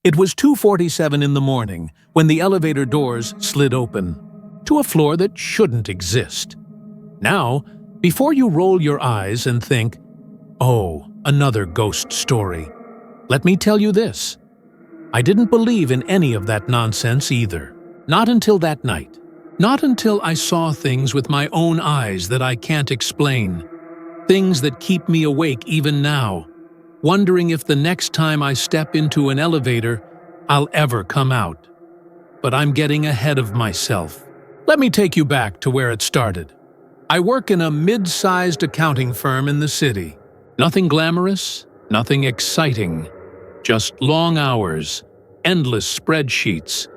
It was 2:47 in the morning when the elevator doors slid open to a floor that shouldn't exist. Now, before you roll your eyes and think, "Oh, another ghost story," let me tell you this. I didn't believe in any of that nonsense either. Not until that night. Not until I saw things with my own eyes that I can't explain. Things that keep me awake even now, wondering if the next time I step into an elevator, I'll ever come out. But I'm getting ahead of myself. Let me take you back to where it started. I work in a mid-sized accounting firm in the city. Nothing glamorous, nothing exciting. Just long hours, endless spreadsheets,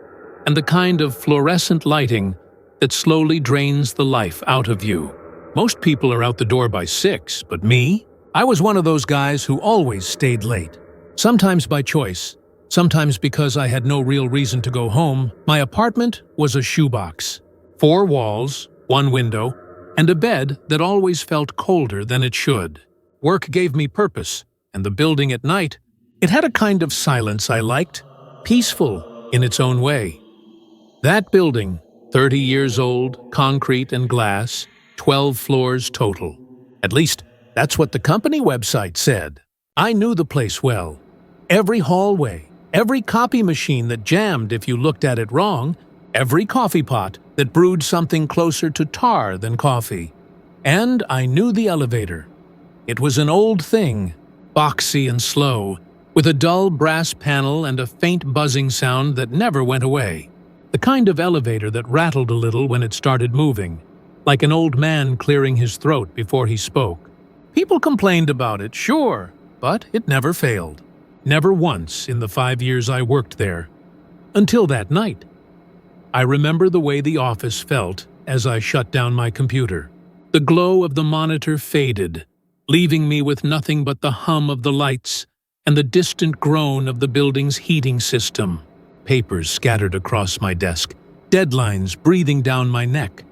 and the kind of fluorescent lighting that slowly drains the life out of you. Most people are out the door by 6, but me? I was one of those guys who always stayed late. Sometimes by choice, sometimes because I had no real reason to go home. My apartment was a shoebox. 4 walls, 1 window, and a bed that always felt colder than it should. Work gave me purpose, and the building at night, it had a kind of silence I liked, peaceful in its own way. That building, 30 years old, concrete and glass, 12 floors total. At least, that's what the company website said. I knew the place well. Every hallway, every copy machine that jammed if you looked at it wrong, every coffee pot that brewed something closer to tar than coffee. And I knew the elevator. It was an old thing, boxy and slow, with a dull brass panel and a faint buzzing sound that never went away. The kind of elevator that rattled a little when it started moving, like an old man clearing his throat before he spoke. People complained about it, sure, but it never failed. Never once in the 5 years I worked there. Until that night. I remember the way the office felt as I shut down my computer. The glow of the monitor faded, leaving me with nothing but the hum of the lights and the distant groan of the building's heating system. Papers scattered across my desk, deadlines breathing down my neck.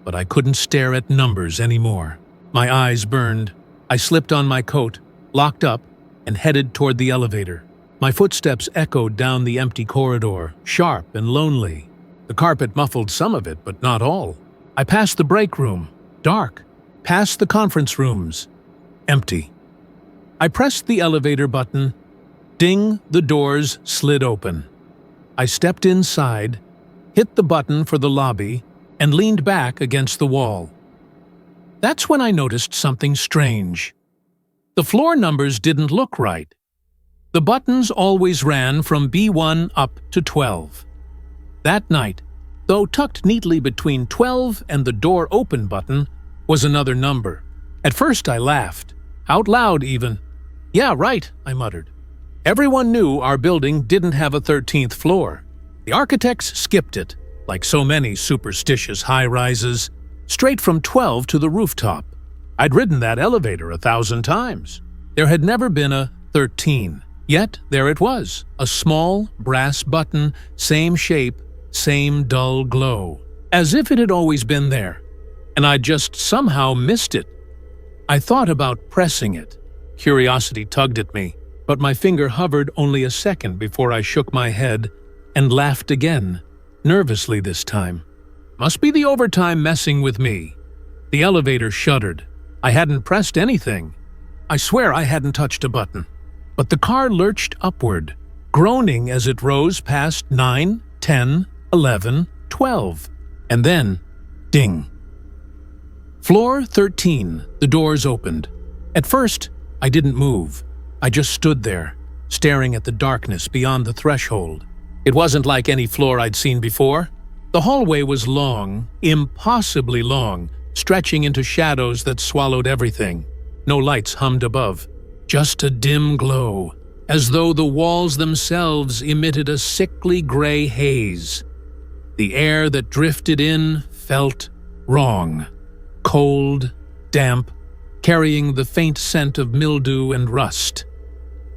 But I couldn't stare at numbers anymore. My eyes burned. I slipped on my coat, locked up, and headed toward the elevator. My footsteps echoed down the empty corridor, sharp and lonely. The carpet muffled some of it, but not all. I passed the break room, dark, past the conference rooms, empty. I pressed the elevator button. Ding, the doors slid open. I stepped inside, hit the button for the lobby, and leaned back against the wall. That's when I noticed something strange. The floor numbers didn't look right. The buttons always ran from B1 up to 12. That night, though tucked neatly between 12 and the door open button, was another number. At first I laughed, out loud even. "Yeah, right," I muttered. Everyone knew our building didn't have a 13th floor. The architects skipped it, like so many superstitious high-rises, straight from 12 to the rooftop. I'd ridden that elevator 1,000 times. There had never been a 13. Yet there it was, a small brass button, same shape, same dull glow, as if it had always been there, and I'd just somehow missed it. I thought about pressing it. Curiosity tugged at me, but my finger hovered only a second before I shook my head and laughed again, nervously this time. Must be the overtime messing with me. The elevator shuddered. I hadn't pressed anything. I swear I hadn't touched a button. But the car lurched upward, groaning as it rose past 9, 10, 11, 12. And then, ding. Floor 13, the doors opened. At first, I didn't move. I just stood there, staring at the darkness beyond the threshold. It wasn't like any floor I'd seen before. The hallway was long, impossibly long, stretching into shadows that swallowed everything. No lights hummed above. Just a dim glow, as though the walls themselves emitted a sickly gray haze. The air that drifted in felt wrong, cold, damp, carrying the faint scent of mildew and rust.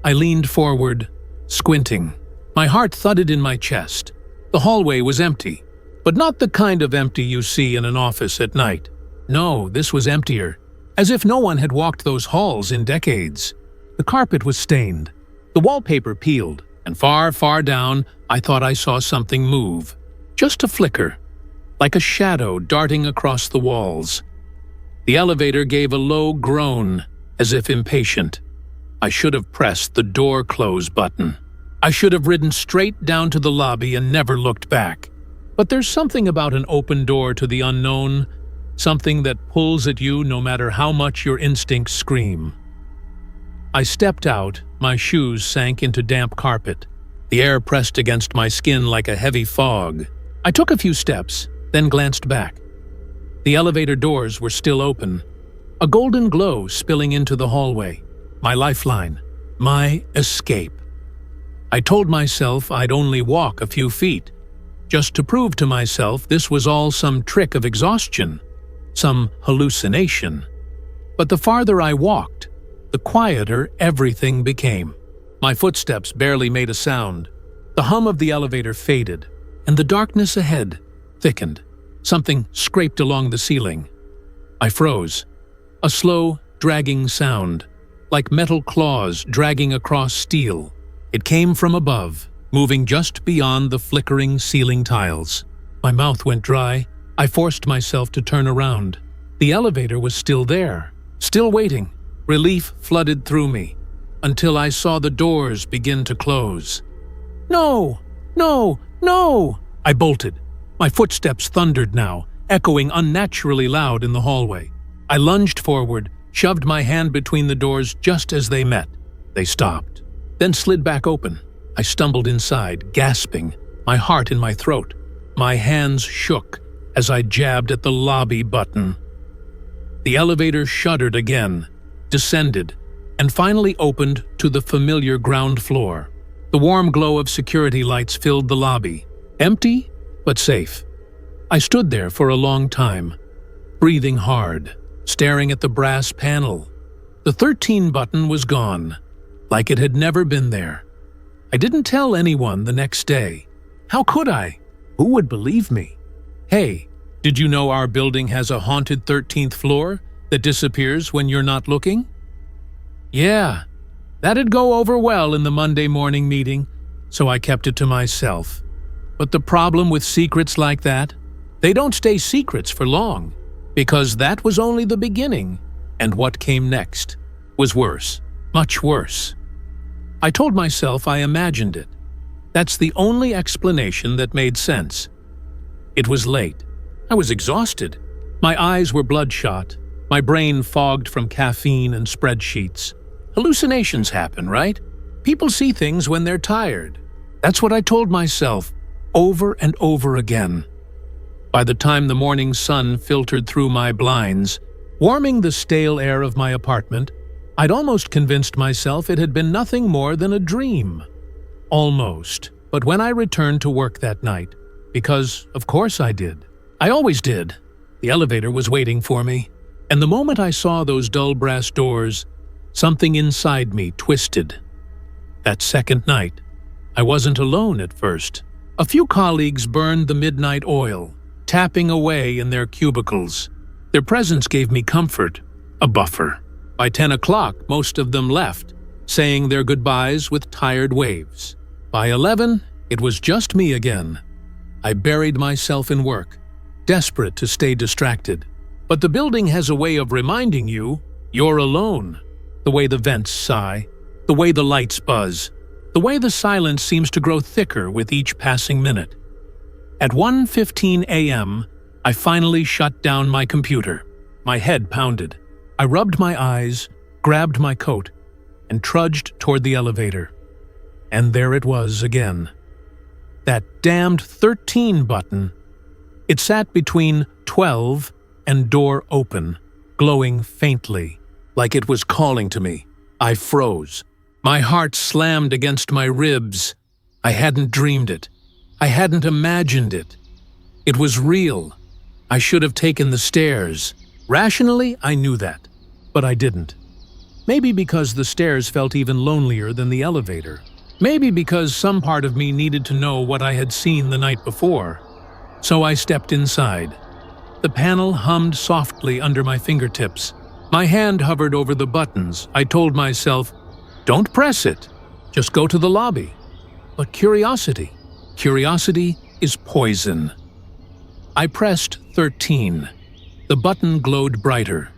I leaned forward, squinting. My heart thudded in my chest. The hallway was empty, but not the kind of empty you see in an office at night. No, this was emptier, as if no one had walked those halls in decades. The carpet was stained, the wallpaper peeled, And far, far down, I thought I saw something move. Just a flicker, like a shadow darting across the walls. The elevator gave a low groan, as if impatient. I should have pressed the door close button. I should have ridden straight down to the lobby and never looked back. But there's something about an open door to the unknown, something that pulls at you no matter how much your instincts scream. I stepped out, my shoes sank into damp carpet. The air pressed against my skin like a heavy fog. I took a few steps, then glanced back. The elevator doors were still open, a golden glow spilling into the hallway. My lifeline, my escape. I told myself I'd only walk a few feet, just to prove to myself this was all some trick of exhaustion, some hallucination. But the farther I walked, the quieter everything became. My footsteps barely made a sound. The hum of the elevator faded, and the darkness ahead thickened. Something scraped along the ceiling. I froze. A slow, dragging sound, like metal claws dragging across steel. It came from above, moving just beyond the flickering ceiling tiles. My mouth went dry. I forced myself to turn around. The elevator was still there, still waiting. Relief flooded through me, until I saw the doors begin to close. No! No! No! I bolted. My footsteps thundered now, echoing unnaturally loud in the hallway. I lunged forward, shoved my hand between the doors just as they met. They stopped, then slid back open. I stumbled inside, gasping, my heart in my throat. My hands shook as I jabbed at the lobby button. The elevator shuddered again, descended, and finally opened to the familiar ground floor. The warm glow of security lights filled the lobby, empty but safe. I stood there for a long time, breathing hard, staring at the brass panel. The 13 button was gone, like it had never been there. I didn't tell anyone the next day. How could I? Who would believe me? Hey, did you know our building has a haunted 13th floor that disappears when you're not looking? Yeah, that'd go over well in the Monday morning meeting, so I kept it to myself. But the problem with secrets like that, they don't stay secrets for long, because that was only the beginning, and what came next was worse, much worse. I told myself I imagined it. That's the only explanation that made sense. It was late. I was exhausted. My eyes were bloodshot, my brain fogged from caffeine and spreadsheets. Hallucinations happen, right? People see things when they're tired. That's what I told myself, over and over again. By the time the morning sun filtered through my blinds, warming the stale air of my apartment, I'd almost convinced myself it had been nothing more than a dream. Almost. But when I returned to work that night, because of course I did, I always did, the elevator was waiting for me, and the moment I saw those dull brass doors, something inside me twisted. That second night, I wasn't alone at first. A few colleagues burned the midnight oil, tapping away in their cubicles. Their presence gave me comfort, a buffer. By 10 o'clock, most of them left, saying their goodbyes with tired waves. By 11, it was just me again. I buried myself in work, desperate to stay distracted. But the building has a way of reminding you you're alone. The way the vents sigh, the way the lights buzz, the way the silence seems to grow thicker with each passing minute. At 1:15 a.m., I finally shut down my computer. My head pounded. I rubbed my eyes, grabbed my coat, and trudged toward the elevator. And there it was again. That damned 13 button. It sat between 12 and door open, glowing faintly, like it was calling to me. I froze. My heart slammed against my ribs. I hadn't dreamed it. I hadn't imagined it. It was real. I should have taken the stairs. Rationally, I knew that, but I didn't. Maybe because the stairs felt even lonelier than the elevator. Maybe because some part of me needed to know what I had seen the night before. So I stepped inside. The panel hummed softly under my fingertips. My hand hovered over the buttons. I told myself, don't press it. Just go to the lobby. but curiosity is poison. I pressed 13. The button glowed brighter.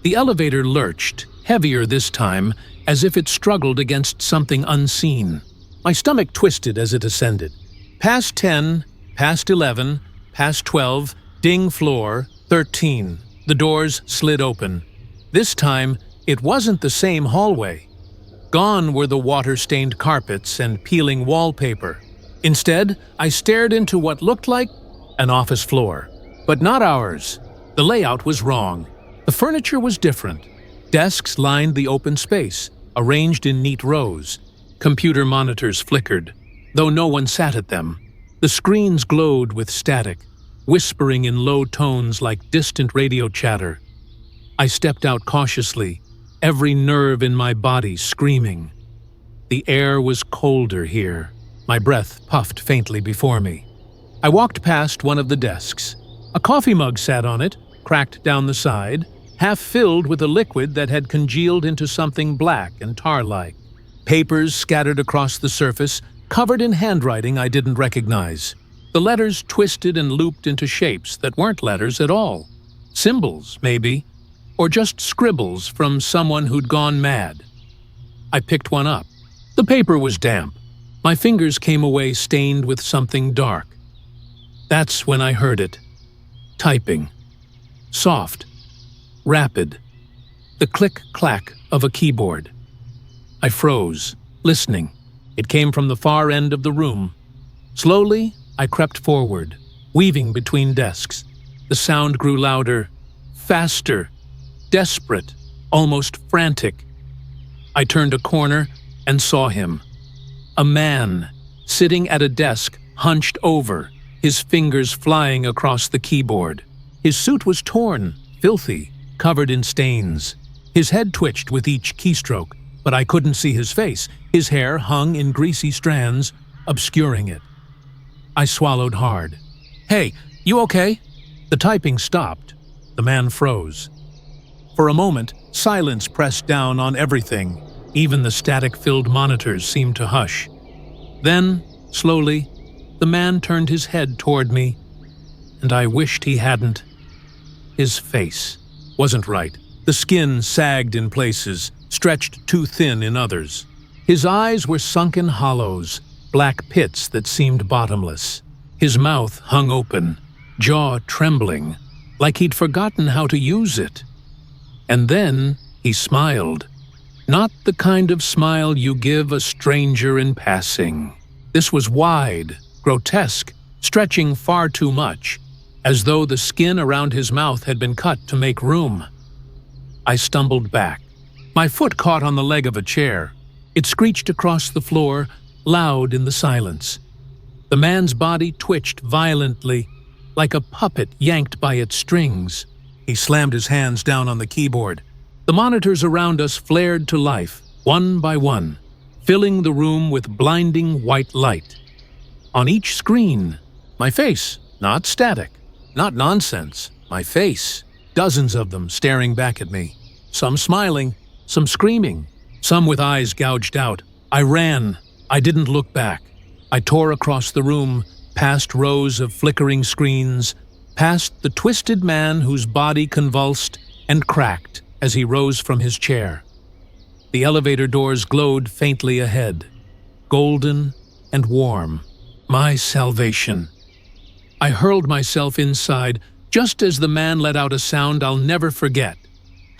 The elevator lurched, heavier this time, as if it struggled against something unseen. My stomach twisted as it ascended. Past 10, past 11, past 12, ding floor, 13. The doors slid open. This time, it wasn't the same hallway. Gone were the water-stained carpets and peeling wallpaper. Instead, I stared into what looked like an office floor. But not ours. The layout was wrong. The furniture was different. Desks lined the open space, arranged in neat rows. Computer monitors flickered, though no one sat at them. The screens glowed with static, whispering in low tones like distant radio chatter. I stepped out cautiously, every nerve in my body screaming. The air was colder here. My breath puffed faintly before me. I walked past one of the desks. A coffee mug sat on it, cracked down the side, half filled with a liquid that had congealed into something black and tar-like. Papers scattered across the surface, covered in handwriting I didn't recognize. The letters twisted and looped into shapes that weren't letters at all. Symbols, maybe, or just scribbles from someone who'd gone mad. I picked one up. The paper was damp. My fingers came away stained with something dark. That's when I heard it. Typing. Soft. Rapid. The click-clack of a keyboard. I froze, listening. It came from the far end of the room. Slowly, I crept forward, weaving between desks. The sound grew louder, faster, desperate, almost frantic. I turned a corner and saw him. A man, sitting at a desk, hunched over, his fingers flying across the keyboard. His suit was torn, filthy, covered in stains. His head twitched with each keystroke, but I couldn't see his face. His hair hung in greasy strands, obscuring it. I swallowed hard. "Hey, you okay?" The typing stopped. The man froze. For a moment, silence pressed down on everything. Even the static-filled monitors seemed to hush. Then, slowly, the man turned his head toward me, and I wished he hadn't. His face wasn't right. The skin sagged in places, stretched too thin in others. His eyes were sunken hollows, black pits that seemed bottomless. His mouth hung open, jaw trembling, like he'd forgotten how to use it. And then he smiled. Not the kind of smile you give a stranger in passing. This was wide, grotesque, stretching far too much, as though the skin around his mouth had been cut to make room. I stumbled back. My foot caught on the leg of a chair. It screeched across the floor, loud in the silence. The man's body twitched violently, like a puppet yanked by its strings. He slammed his hands down on the keyboard. The monitors around us flared to life, one by one, filling the room with blinding white light. On each screen, my face, not static, not nonsense, my face. Dozens of them staring back at me. Some smiling, some screaming, some with eyes gouged out. I ran. I didn't look back. I tore across the room, past rows of flickering screens, past the twisted man whose body convulsed and cracked as he rose from his chair. The elevator doors glowed faintly ahead, golden and warm. My salvation. I hurled myself inside just as the man let out a sound I'll never forget.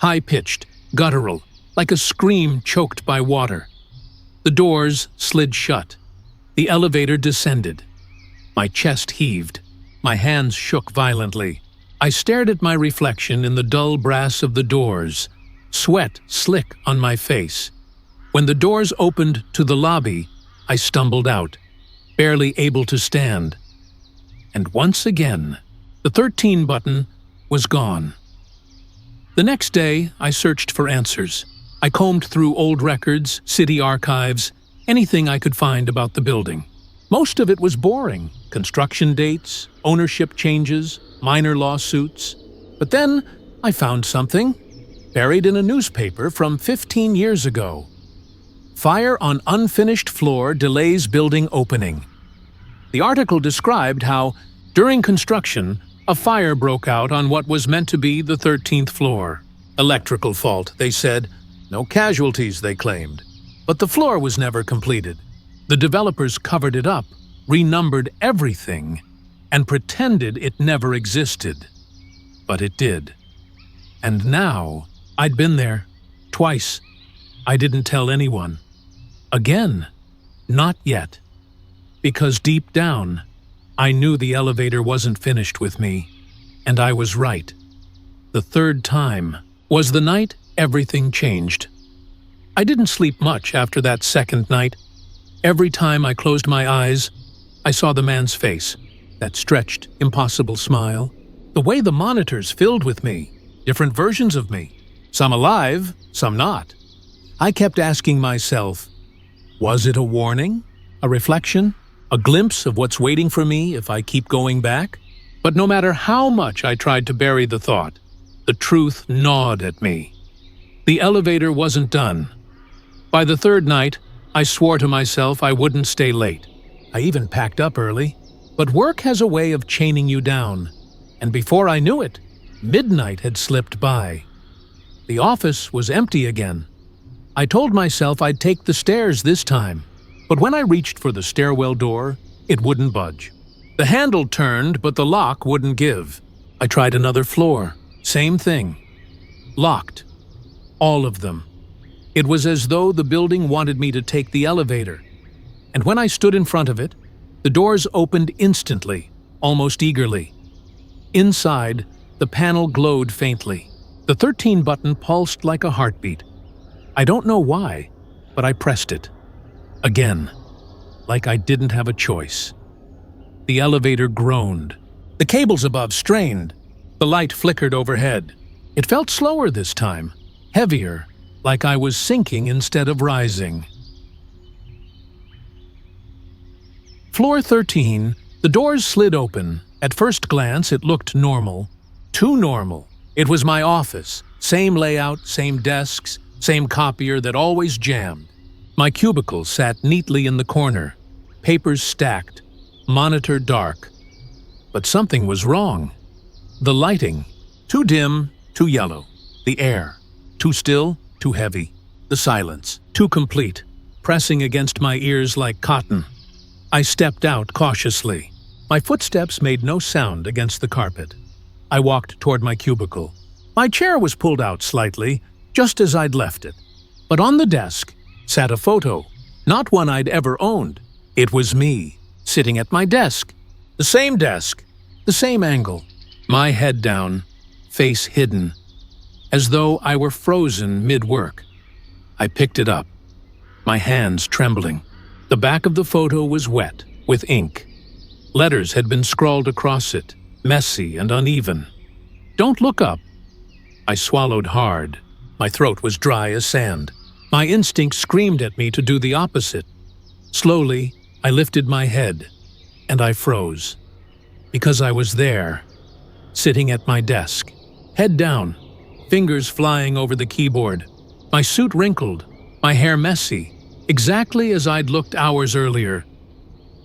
High-pitched, guttural, like a scream choked by water. The doors slid shut. The elevator descended. My chest heaved. My hands shook violently. I stared at my reflection in the dull brass of the doors, sweat slick on my face. When the doors opened to the lobby, I stumbled out, barely able to stand. And once again, the 13 button was gone. The next day, I searched for answers. I combed through old records, city archives, anything I could find about the building. Most of it was boring: construction dates, ownership changes, minor lawsuits. But then I found something, buried in a newspaper from 15 years ago. Fire on unfinished floor delays building opening. The article described how, during construction, a fire broke out on what was meant to be the 13th floor. Electrical fault, they said. No casualties, they claimed. But the floor was never completed. The developers covered it up, renumbered everything, and pretended it never existed. But it did. And now, I'd been there. Twice. I didn't tell anyone. Again, not yet. Because deep down, I knew the elevator wasn't finished with me. And I was right. The third time was the night everything changed. I didn't sleep much after that second night. Every time I closed my eyes, I saw the man's face, that stretched, impossible smile. The way the monitors filled with me, different versions of me, some alive, some not. I kept asking myself, was it a warning? A reflection? A glimpse of what's waiting for me if I keep going back? But no matter how much I tried to bury the thought, the truth gnawed at me. The elevator wasn't done. By the third night, I swore to myself I wouldn't stay late. I even packed up early. But work has a way of chaining you down. And before I knew it, midnight had slipped by. The office was empty again. I told myself I'd take the stairs this time. But when I reached for the stairwell door, it wouldn't budge. The handle turned, but the lock wouldn't give. I tried another floor. Same thing. Locked. All of them. It was as though the building wanted me to take the elevator. And when I stood in front of it, the doors opened instantly, almost eagerly. Inside, the panel glowed faintly. The 13 button pulsed like a heartbeat. I don't know why, but I pressed it. Again, like I didn't have a choice. The elevator groaned. The cables above strained. The light flickered overhead. It felt slower this time, heavier, like I was sinking instead of rising. Floor 13, the doors slid open. At first glance, it looked normal. Too normal. It was my office. Same layout, same desks, same copier that always jammed. My cubicle sat neatly in the corner. Papers stacked. Monitor dark. But something was wrong. The lighting. Too dim, too yellow. The air. Too still, too heavy. The silence. Too complete. Pressing against my ears like cotton. I stepped out cautiously. My footsteps made no sound against the carpet. I walked toward my cubicle. My chair was pulled out slightly, just as I'd left it. But on the desk sat a photo, not one I'd ever owned. It was me, sitting at my desk. The same desk, the same angle. My head down, face hidden, as though I were frozen mid-work. I picked it up, my hands trembling. The back of the photo was wet, with ink. Letters had been scrawled across it, messy and uneven. "Don't look up." I swallowed hard. My throat was dry as sand. My instinct screamed at me to do the opposite. Slowly, I lifted my head, and I froze. Because I was there, sitting at my desk, head down, fingers flying over the keyboard, my suit wrinkled, my hair messy, exactly as I'd looked hours earlier.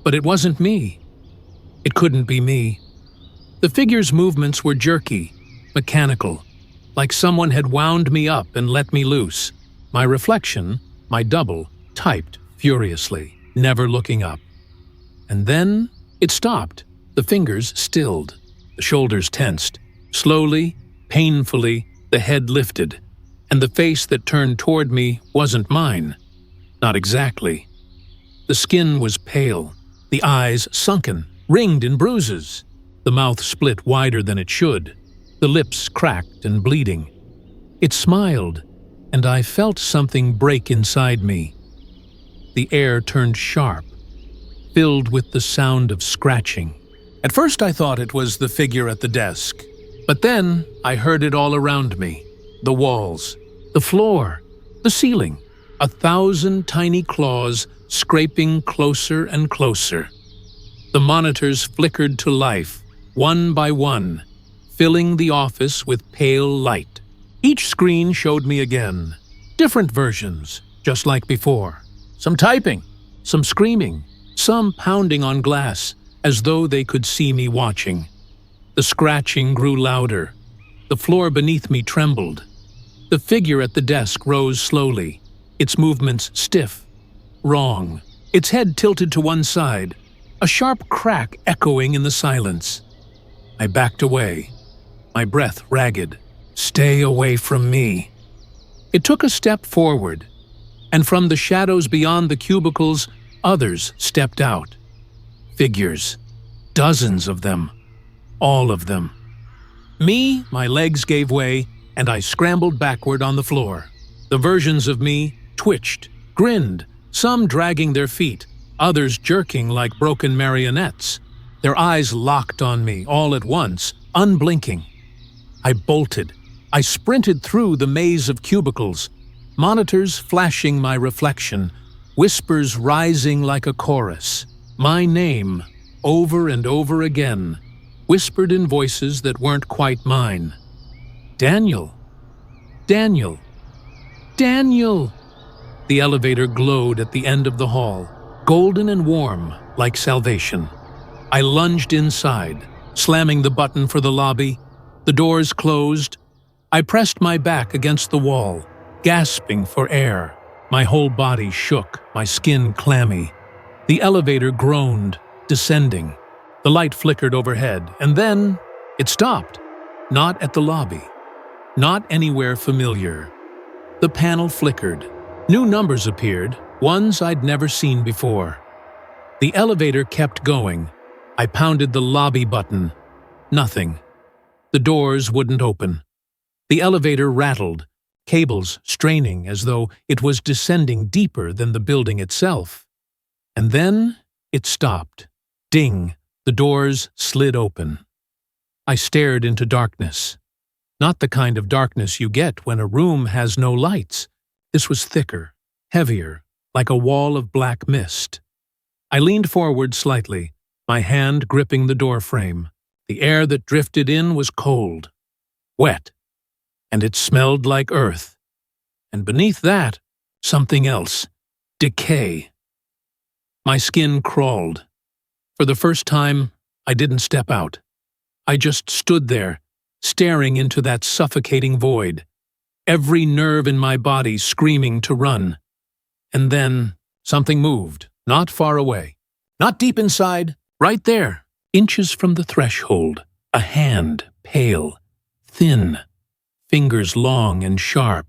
But it wasn't me. It couldn't be me. The figure's movements were jerky, mechanical, like someone had wound me up and let me loose. My reflection, my double, typed furiously, never looking up. And then it stopped. The fingers stilled, the shoulders tensed. Slowly, painfully, the head lifted, and the face that turned toward me wasn't mine. Not exactly. The skin was pale, the eyes sunken, ringed in bruises. The mouth split wider than it should, the lips cracked and bleeding. It smiled, and I felt something break inside me. The air turned sharp, filled with the sound of scratching. At first I thought it was the figure at the desk, but then I heard it all around me. The walls, the floor, the ceiling. 1,000 tiny claws scraping closer and closer. The monitors flickered to life, one by one, filling the office with pale light. Each screen showed me again, different versions, just like before. Some typing, some screaming, some pounding on glass, as though they could see me watching. The scratching grew louder. The floor beneath me trembled. The figure at the desk rose slowly, its movements stiff, wrong, its head tilted to one side, a sharp crack echoing in the silence. I backed away, my breath ragged. Stay away from me. It took a step forward, and from the shadows beyond the cubicles, others stepped out. Figures, dozens of them, all of them. Me, my legs gave way, and I scrambled backward on the floor. The versions of me twitched, grinned, some dragging their feet, others jerking like broken marionettes. Their eyes locked on me all at once, unblinking. I bolted. I sprinted through the maze of cubicles, monitors flashing my reflection, whispers rising like a chorus. My name, over and over again, whispered in voices that weren't quite mine. Daniel. Daniel. Daniel. The elevator glowed at the end of the hall, golden and warm, like salvation. I lunged inside, slamming the button for the lobby. The doors closed. I pressed my back against the wall, gasping for air. My whole body shook, my skin clammy. The elevator groaned, descending. The light flickered overhead, and then it stopped. Not at the lobby. Not anywhere familiar. The panel flickered. New numbers appeared, ones I'd never seen before. The elevator kept going. I pounded the lobby button. Nothing. The doors wouldn't open. The elevator rattled, cables straining as though it was descending deeper than the building itself. And then it stopped. Ding! The doors slid open. I stared into darkness. Not the kind of darkness you get when a room has no lights. This was thicker, heavier, like a wall of black mist. I leaned forward slightly, my hand gripping the doorframe. The air that drifted in was cold, wet, and it smelled like earth. And beneath that, something else, decay. My skin crawled. For the first time, I didn't step out. I just stood there, staring into that suffocating void, every nerve in my body screaming to run. And then something moved, not far away, not deep inside, right there, inches from the threshold, a hand, pale, thin, fingers long and sharp,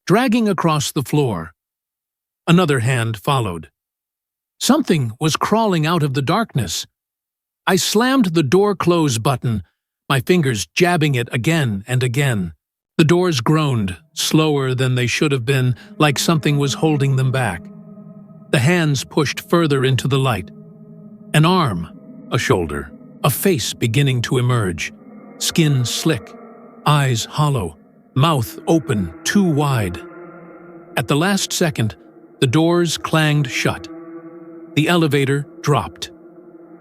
dragging across the floor. Another hand followed. Something was crawling out of the darkness. I slammed the door close button, my fingers jabbing it again and again. The doors groaned, slower than they should have been, like something was holding them back. The hands pushed further into the light. An arm, a shoulder, a face beginning to emerge, skin slick, eyes hollow, mouth open too wide. At the last second, the doors clanged shut. The elevator dropped.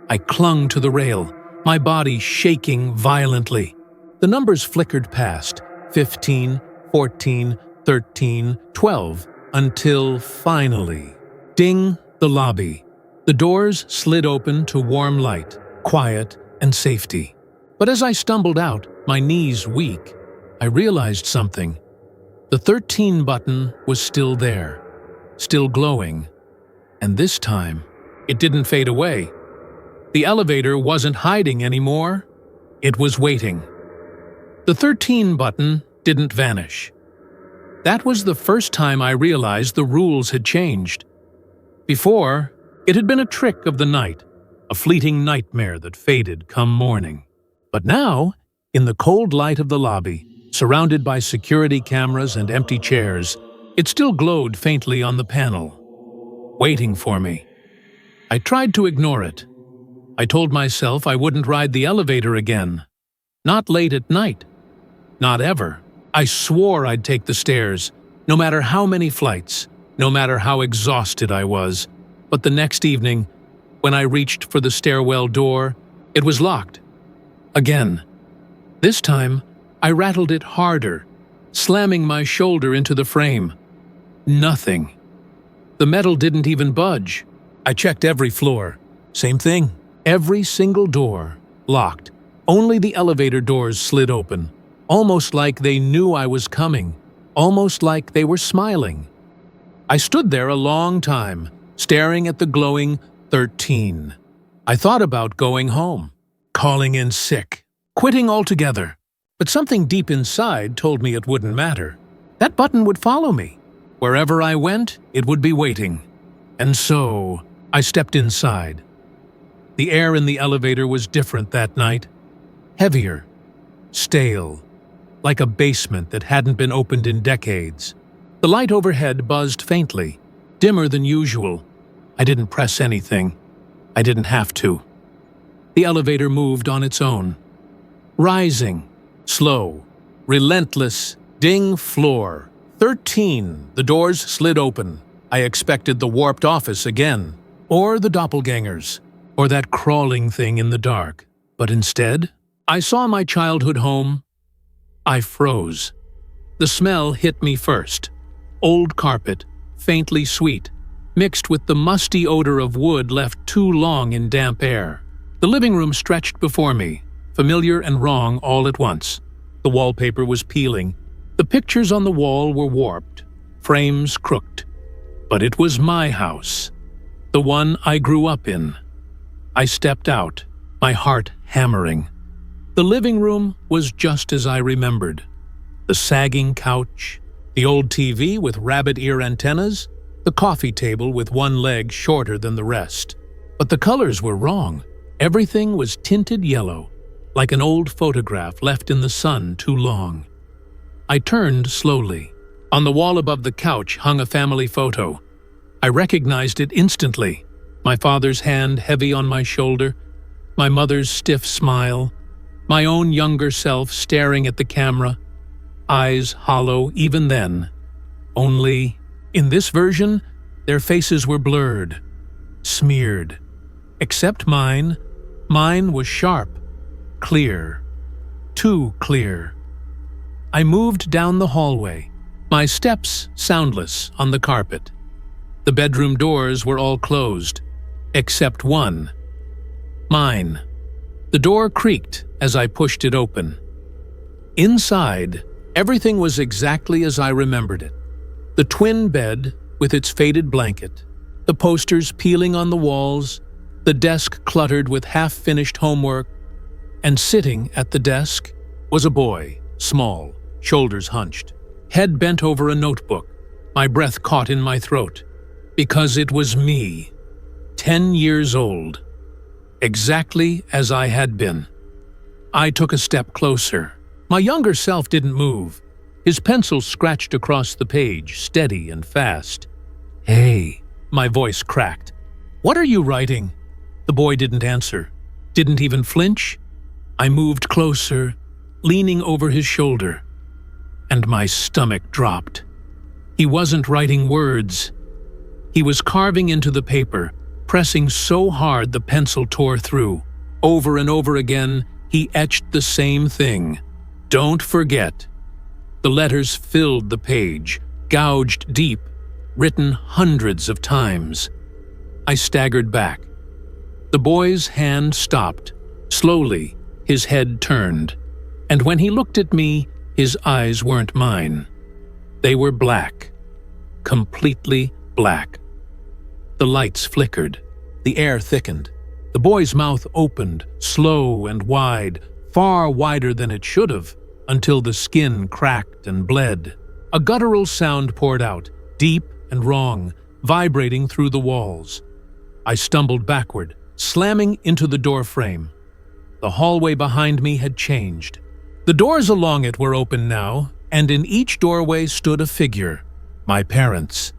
I clung to the rail, my body shaking violently. The numbers flickered past, 15, 14, 13, 12, until finally, ding, the lobby. The doors slid open to warm light, quiet, and safety. But as I stumbled out, my knees weak, I realized something. The 13 button was still there, still glowing. And this time, it didn't fade away. The elevator wasn't hiding anymore. It was waiting. The 13 button didn't vanish. That was the first time I realized the rules had changed. Before, it had been a trick of the night, a fleeting nightmare that faded come morning. But now, in the cold light of the lobby, surrounded by security cameras and empty chairs, it still glowed faintly on the panel, waiting for me. I tried to ignore it. I told myself I wouldn't ride the elevator again. Not late at night. Not ever. I swore I'd take the stairs, no matter how many flights, no matter how exhausted I was. But the next evening, when I reached for the stairwell door, it was locked. Again. This time, I rattled it harder, slamming my shoulder into the frame. Nothing. The metal didn't even budge. I checked every floor. Same thing. Every single door locked. Only the elevator doors slid open, almost like they knew I was coming, almost like they were smiling. I stood there a long time, staring at the glowing 13. I thought about going home, calling in sick, quitting altogether. But something deep inside told me it wouldn't matter. That button would follow me. Wherever I went, it would be waiting. And so, I stepped inside. The air in the elevator was different that night. Heavier, stale, like a basement that hadn't been opened in decades. The light overhead buzzed faintly, dimmer than usual. I didn't press anything. I didn't have to. The elevator moved on its own. Rising, slow, relentless, ding floor. 13, the doors slid open. I expected the warped office again, or the doppelgangers, or that crawling thing in the dark. But instead, I saw my childhood home. I froze. The smell hit me first. Old carpet, faintly sweet, mixed with the musty odor of wood left too long in damp air. The living room stretched before me, familiar and wrong all at once. The wallpaper was peeling. The pictures on the wall were warped, frames crooked. But it was my house, the one I grew up in. I stepped out, my heart hammering. The living room was just as I remembered. The sagging couch, the old TV with rabbit ear antennas, the coffee table with one leg shorter than the rest. But the colors were wrong. Everything was tinted yellow, like an old photograph left in the sun too long. I turned slowly. On the wall above the couch hung a family photo. I recognized it instantly. My father's hand heavy on my shoulder, my mother's stiff smile, my own younger self staring at the camera, eyes hollow even then. Only, in this version, their faces were blurred, smeared. Except mine was sharp, clear, too clear. I moved down the hallway, my steps soundless on the carpet. The bedroom doors were all closed, except one. Mine. The door creaked as I pushed it open. Inside, everything was exactly as I remembered it. The twin bed with its faded blanket, the posters peeling on the walls, the desk cluttered with half-finished homework, and sitting at the desk was a boy, small, shoulders hunched, head bent over a notebook, my breath caught in my throat. Because it was me, 10 years old, exactly as I had been. I took a step closer. My younger self didn't move. His pencil scratched across the page, steady and fast. "Hey," my voice cracked. "What are you writing?" The boy didn't answer, didn't even flinch. I moved closer, leaning over his shoulder, and my stomach dropped. He wasn't writing words. He was carving into the paper, pressing so hard the pencil tore through. Over and over again, he etched the same thing. "Don't forget." The letters filled the page, gouged deep, written hundreds of times. I staggered back. The boy's hand stopped. Slowly, his head turned. And when he looked at me, his eyes weren't mine. They were black. Completely black. The lights flickered. The air thickened. The boy's mouth opened, slow and wide, far wider than it should have, until the skin cracked and bled. A guttural sound poured out, deep and wrong, vibrating through the walls. I stumbled backward, slamming into the door frame. The hallway behind me had changed. The doors along it were open now, and in each doorway stood a figure. My parents,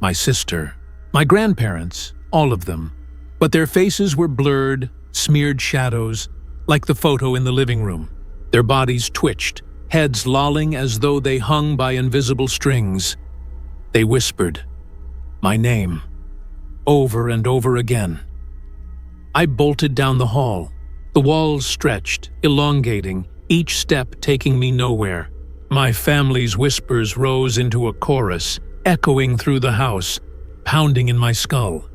my sister, my grandparents, all of them. But their faces were blurred, smeared shadows, like the photo in the living room. Their bodies twitched, heads lolling as though they hung by invisible strings. They whispered my name, over and over again. I bolted down the hall. The walls stretched, elongating, each step taking me nowhere. My family's whispers rose into a chorus, echoing through the house. pounding in my skull.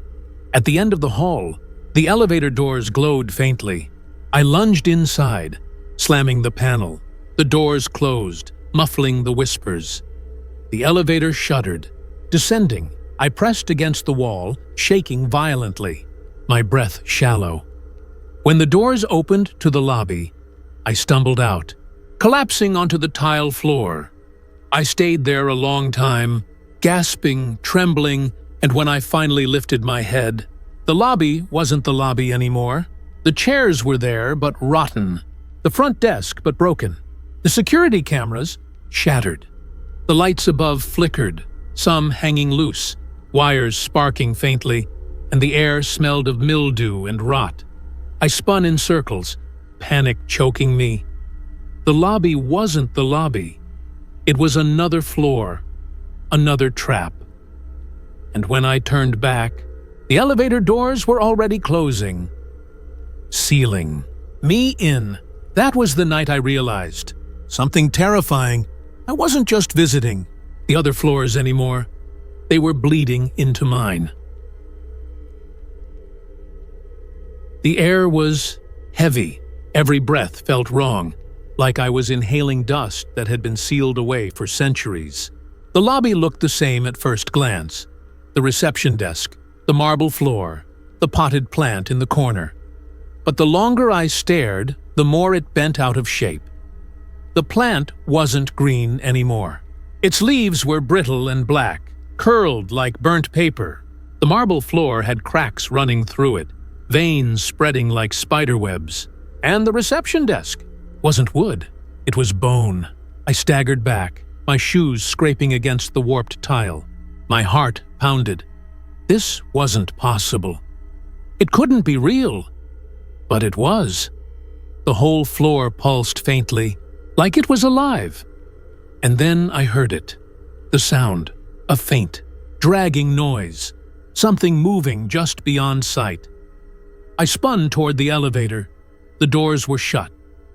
At the end of the hall, the elevator doors glowed faintly. I lunged inside, slamming the panel. The doors closed, muffling the whispers. The elevator shuddered. Descending, I pressed against the wall, shaking violently, my breath shallow. When the doors opened to the lobby, I stumbled out, collapsing onto the tile floor. I stayed there a long time, gasping, trembling, and when I finally lifted my head, the lobby wasn't the lobby anymore. The chairs were there, but rotten. The front desk, but broken. The security cameras, shattered. The lights above flickered, some hanging loose, wires sparking faintly, and the air smelled of mildew and rot. I spun in circles, panic choking me. The lobby wasn't the lobby. It was another floor, another trap. And when I turned back, the elevator doors were already closing. Sealing me in. That was the night I realized. Something terrifying. I wasn't just visiting the other floors anymore. They were bleeding into mine. The air was heavy. Every breath felt wrong, like I was inhaling dust that had been sealed away for centuries. The lobby looked the same at first glance. The reception desk, the marble floor, the potted plant in the corner. But the longer I stared, the more it bent out of shape. The plant wasn't green anymore. Its leaves were brittle and black, curled like burnt paper. The marble floor had cracks running through it, veins spreading like spiderwebs. And the reception desk wasn't wood, it was bone. I staggered back, my shoes scraping against the warped tile. My heart pounded. This wasn't possible. It couldn't be real. But it was. The whole floor pulsed faintly, like it was alive. And then I heard it. The sound, a faint, dragging noise, something moving just beyond sight. I spun toward the elevator. The doors were shut,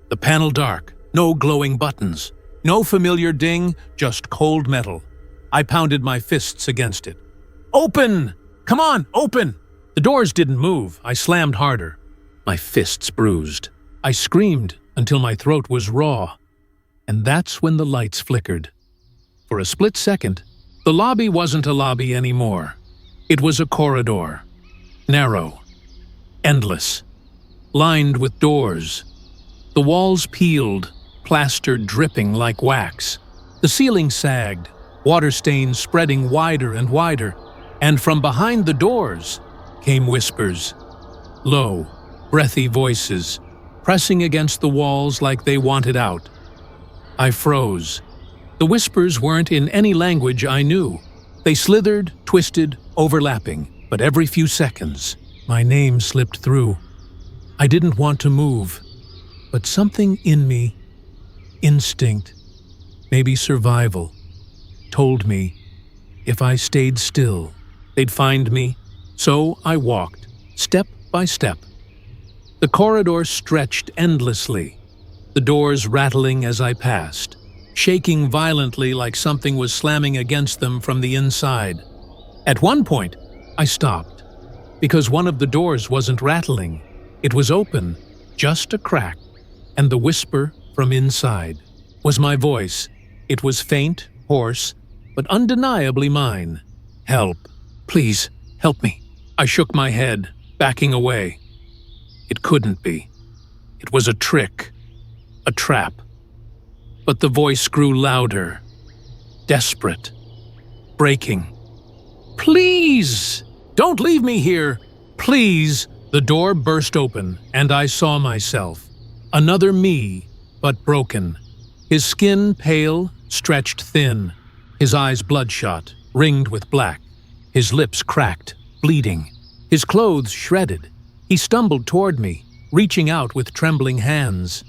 the panel dark, no glowing buttons, no familiar ding, just cold metal. I pounded my fists against it. Open! Come on, open! The doors didn't move. I slammed harder. My fists bruised. I screamed until my throat was raw. And that's when the lights flickered. For a split second, the lobby wasn't a lobby anymore. It was a corridor. Narrow. Endless. Lined with doors. The walls peeled, plaster dripping like wax. The ceiling sagged, water stains spreading wider and wider. And from behind the doors came whispers. Low, breathy voices, pressing against the walls like they wanted out. I froze. The whispers weren't in any language I knew. They slithered, twisted, overlapping, but every few seconds, my name slipped through. I didn't want to move, but something in me, instinct, maybe survival, told me if I stayed still, they'd find me. So I walked, step by step. The corridor stretched endlessly, the doors rattling as I passed, shaking violently like something was slamming against them from the inside. At one point, I stopped, because one of the doors wasn't rattling. It was open, just a crack, and the whisper from inside was my voice. It was faint, hoarse, but undeniably mine. Help. Please, help me. I shook my head, backing away. It couldn't be. It was a trick, a trap. But the voice grew louder, desperate, breaking. Please! Don't leave me here! Please! The door burst open, and I saw myself. Another me, but broken. His skin pale, stretched thin. His eyes bloodshot, ringed with black. His lips cracked, bleeding. His clothes shredded. He stumbled toward me, reaching out with trembling hands.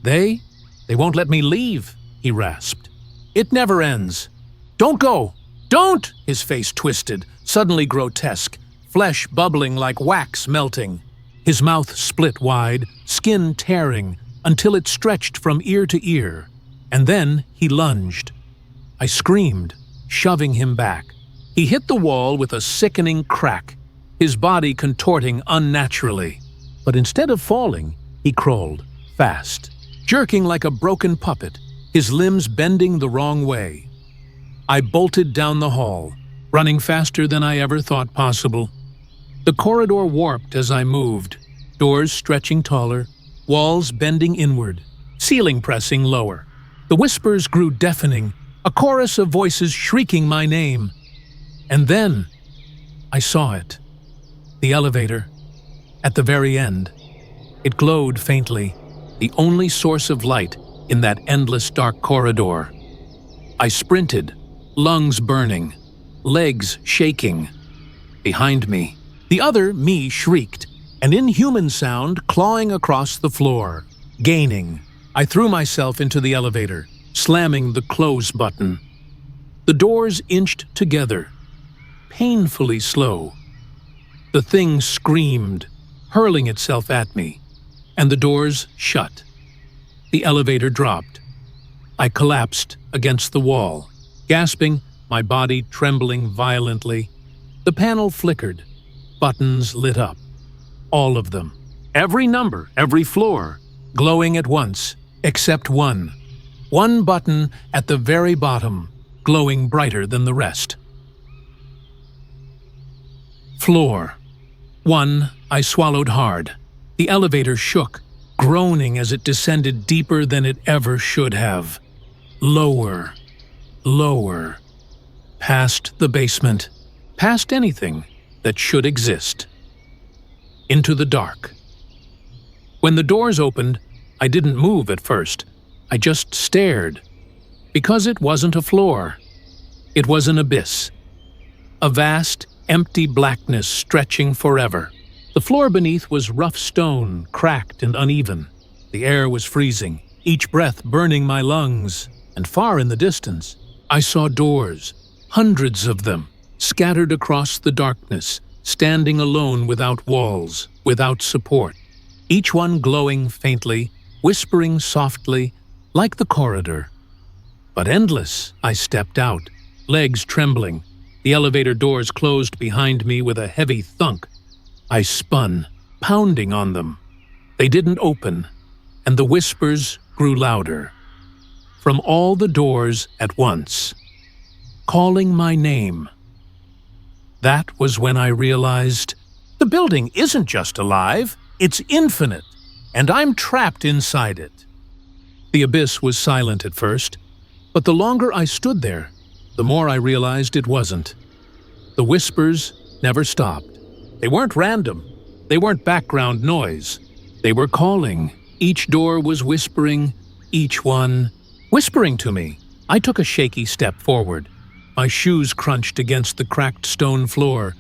They won't let me leave, he rasped. It never ends. Don't go! Don't! His face twisted, suddenly grotesque, flesh bubbling like wax melting. His mouth split wide, skin tearing, until it stretched from ear to ear. And then he lunged. I screamed, shoving him back. He hit the wall with a sickening crack, his body contorting unnaturally. But instead of falling, he crawled, fast, jerking like a broken puppet, his limbs bending the wrong way. I bolted down the hall, running faster than I ever thought possible. The corridor warped as I moved, doors stretching taller, walls bending inward, ceiling pressing lower. The whispers grew deafening, a chorus of voices shrieking my name. And then I saw it. The elevator. At the very end. It glowed faintly, the only source of light in that endless dark corridor. I sprinted, lungs burning, legs shaking. Behind me, the other me shrieked, an inhuman sound clawing across the floor. Gaining, I threw myself into the elevator, slamming the close button. The doors inched together, painfully slow. The thing screamed, hurling itself at me, and the doors shut. The elevator dropped. I collapsed against the wall, gasping, my body trembling violently. The panel flickered. Buttons lit up. All of them. Every number, every floor, glowing at once, except one. One button at the very bottom, glowing brighter than the rest. Floor. 1, I swallowed hard. The elevator shook, groaning as it descended deeper than it ever should have. Lower, lower, past the basement, past anything that should exist. Into the dark. When the doors opened, I didn't move at first. I just stared. Because it wasn't a floor. It was an abyss. A vast, empty blackness stretching forever. The floor beneath was rough stone, cracked and uneven. The air was freezing, each breath burning my lungs. And far in the distance, I saw doors, hundreds of them, scattered across the darkness, standing alone without walls, without support. Each one glowing faintly, whispering softly, like the corridor. But endless, I stepped out, legs trembling. The elevator doors closed behind me with a heavy thunk. I spun, pounding on them. They didn't open, and the whispers grew louder. From all the doors at once, calling my name. That was when I realized, the building isn't just alive, it's infinite, and I'm trapped inside it. The abyss was silent at first, but the longer I stood there, the more I realized it wasn't. The whispers never stopped. They weren't random. They weren't background noise. They were calling. Each door was whispering, each one whispering to me. I took a shaky step forward. My shoes crunched against the cracked stone floor,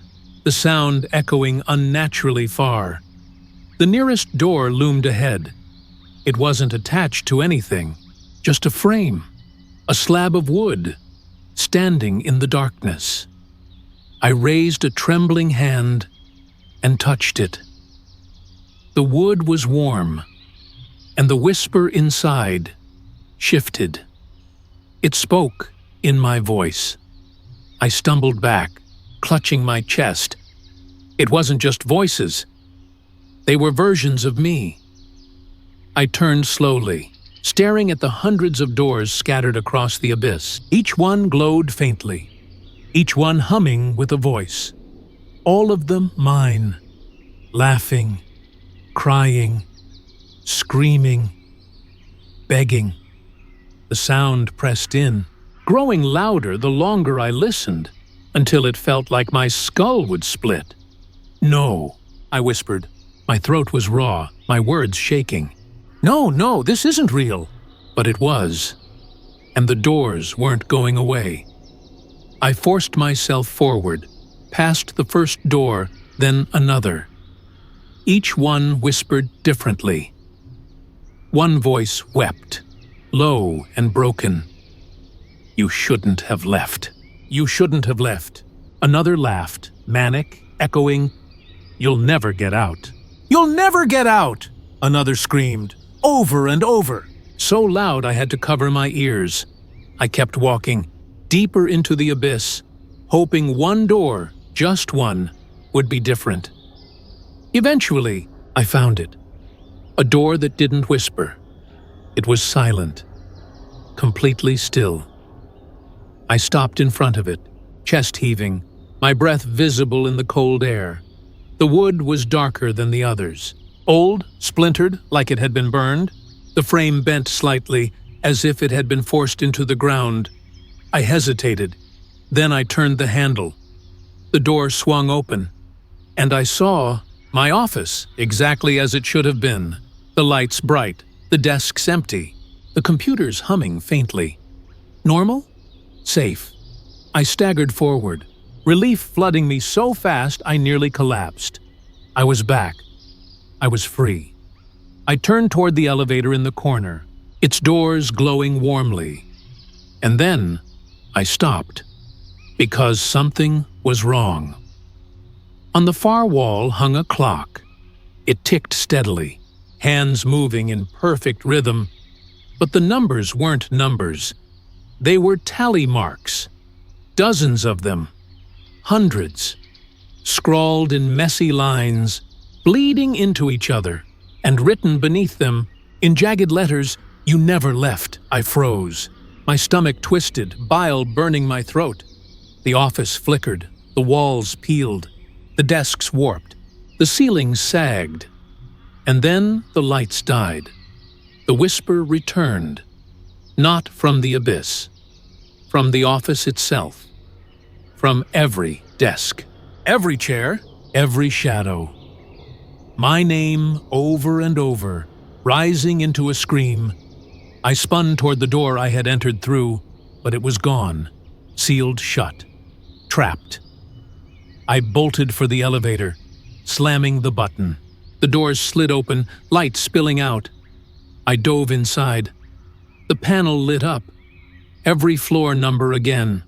the sound echoing unnaturally far. The nearest door loomed ahead. It wasn't attached to anything, just a frame, a slab of wood, standing in the darkness. I raised a trembling hand and touched it. The wood was warm, and the whisper inside shifted. It spoke in my voice. I stumbled back, clutching my chest. It wasn't just voices. They were versions of me. I turned slowly, staring at the hundreds of doors scattered across the abyss. Each one glowed faintly, each one humming with a voice. All of them mine, laughing, crying, screaming, begging. The sound pressed in, growing louder the longer I listened, until it felt like my skull would split. "No," I whispered. My throat was raw, my words shaking. No, this isn't real." But it was, and the doors weren't going away. I forced myself forward, past the first door, then another. Each one whispered differently. One voice wept, low and broken. "You shouldn't have left. You shouldn't have left." Another laughed, manic, echoing, "You'll never get out." "You'll never get out!" Another screamed, over and over, so loud I had to cover my ears. I kept walking, deeper into the abyss, hoping one door, just one, would be different. Eventually, I found it. A door that didn't whisper. It was silent, completely still. I stopped in front of it, chest heaving, my breath visible in the cold air. The wood was darker than the others. Old, splintered, like it had been burned. The frame bent slightly, as if it had been forced into the ground. I hesitated. Then I turned the handle. The door swung open, and I saw my office exactly as it should have been. The lights bright, the desks empty, the computers humming faintly. Normal? Safe. I staggered forward, relief flooding me so fast I nearly collapsed. I was back. I was free. I turned toward the elevator in the corner, its doors glowing warmly. And then I stopped, because something was wrong. On the far wall hung a clock. It ticked steadily, hands moving in perfect rhythm. But the numbers weren't numbers. They were tally marks. Dozens of them. Hundreds. Scrawled in messy lines, bleeding into each other, and written beneath them, in jagged letters, "You never left." I froze. My stomach twisted, bile burning my throat. The office flickered, the walls peeled, the desks warped, the ceiling sagged. And then the lights died. The whisper returned, not from the abyss, from the office itself, from every desk, every chair, every shadow. My name over and over, rising into a scream. I spun toward the door I had entered through, but it was gone, sealed shut, trapped. I bolted for the elevator, slamming the button. The doors slid open, light spilling out. I dove inside. The panel lit up, every floor number again,